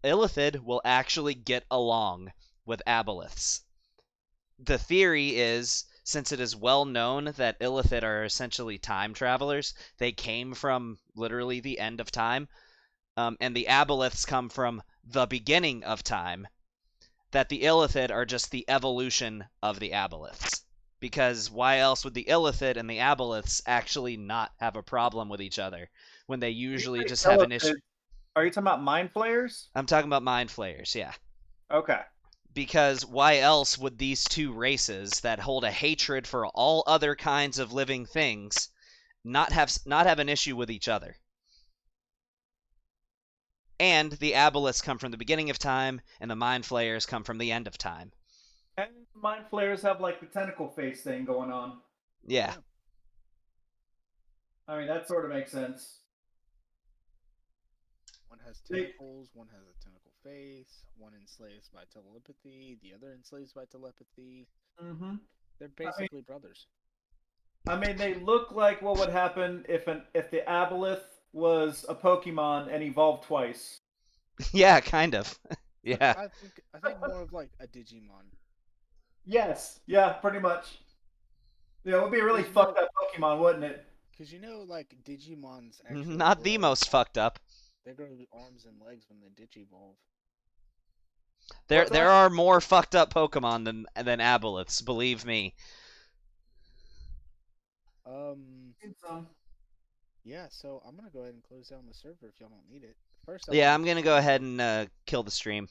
Illithid will actually get along with aboleths. The theory is, since it is well known that Illithid are essentially time travelers, they came from literally the end of time, and the aboleths come from the beginning of time, that the Illithid are just the evolution of the aboleths. Because why else would the Illithid and the aboleths actually not have a problem with each other when they usually just have an issue? Are you talking about mind flayers? I'm talking about mind flayers, yeah. Okay. Because why else would these two races that hold a hatred for all other kinds of living things not have an issue with each other? And the aboleths come from the beginning of time, and the mind flayers come from the end of time. And mind flayers have like the tentacle face thing going on. Yeah. I mean, that sort of makes sense. One has tentacles, one has a tentacle face, one enslaves by telepathy, the other enslaves by telepathy. Mm-hmm. They're basically brothers. I mean, they look like what would happen if the aboleth was a Pokemon and evolved twice. Yeah, kind of. Yeah. I think more of like a Digimon. Yes. Yeah, pretty much. You know, it would be a really fucked up Pokemon, wouldn't it? Because you know, like Digimon's actually Not the most fucked up. They grow arms and legs when they Digivolve. There are more fucked up Pokemon than aboleths, believe me. Yeah, so I'm gonna go ahead and close down the server if y'all don't need it. Yeah, I'm gonna go ahead and kill the stream.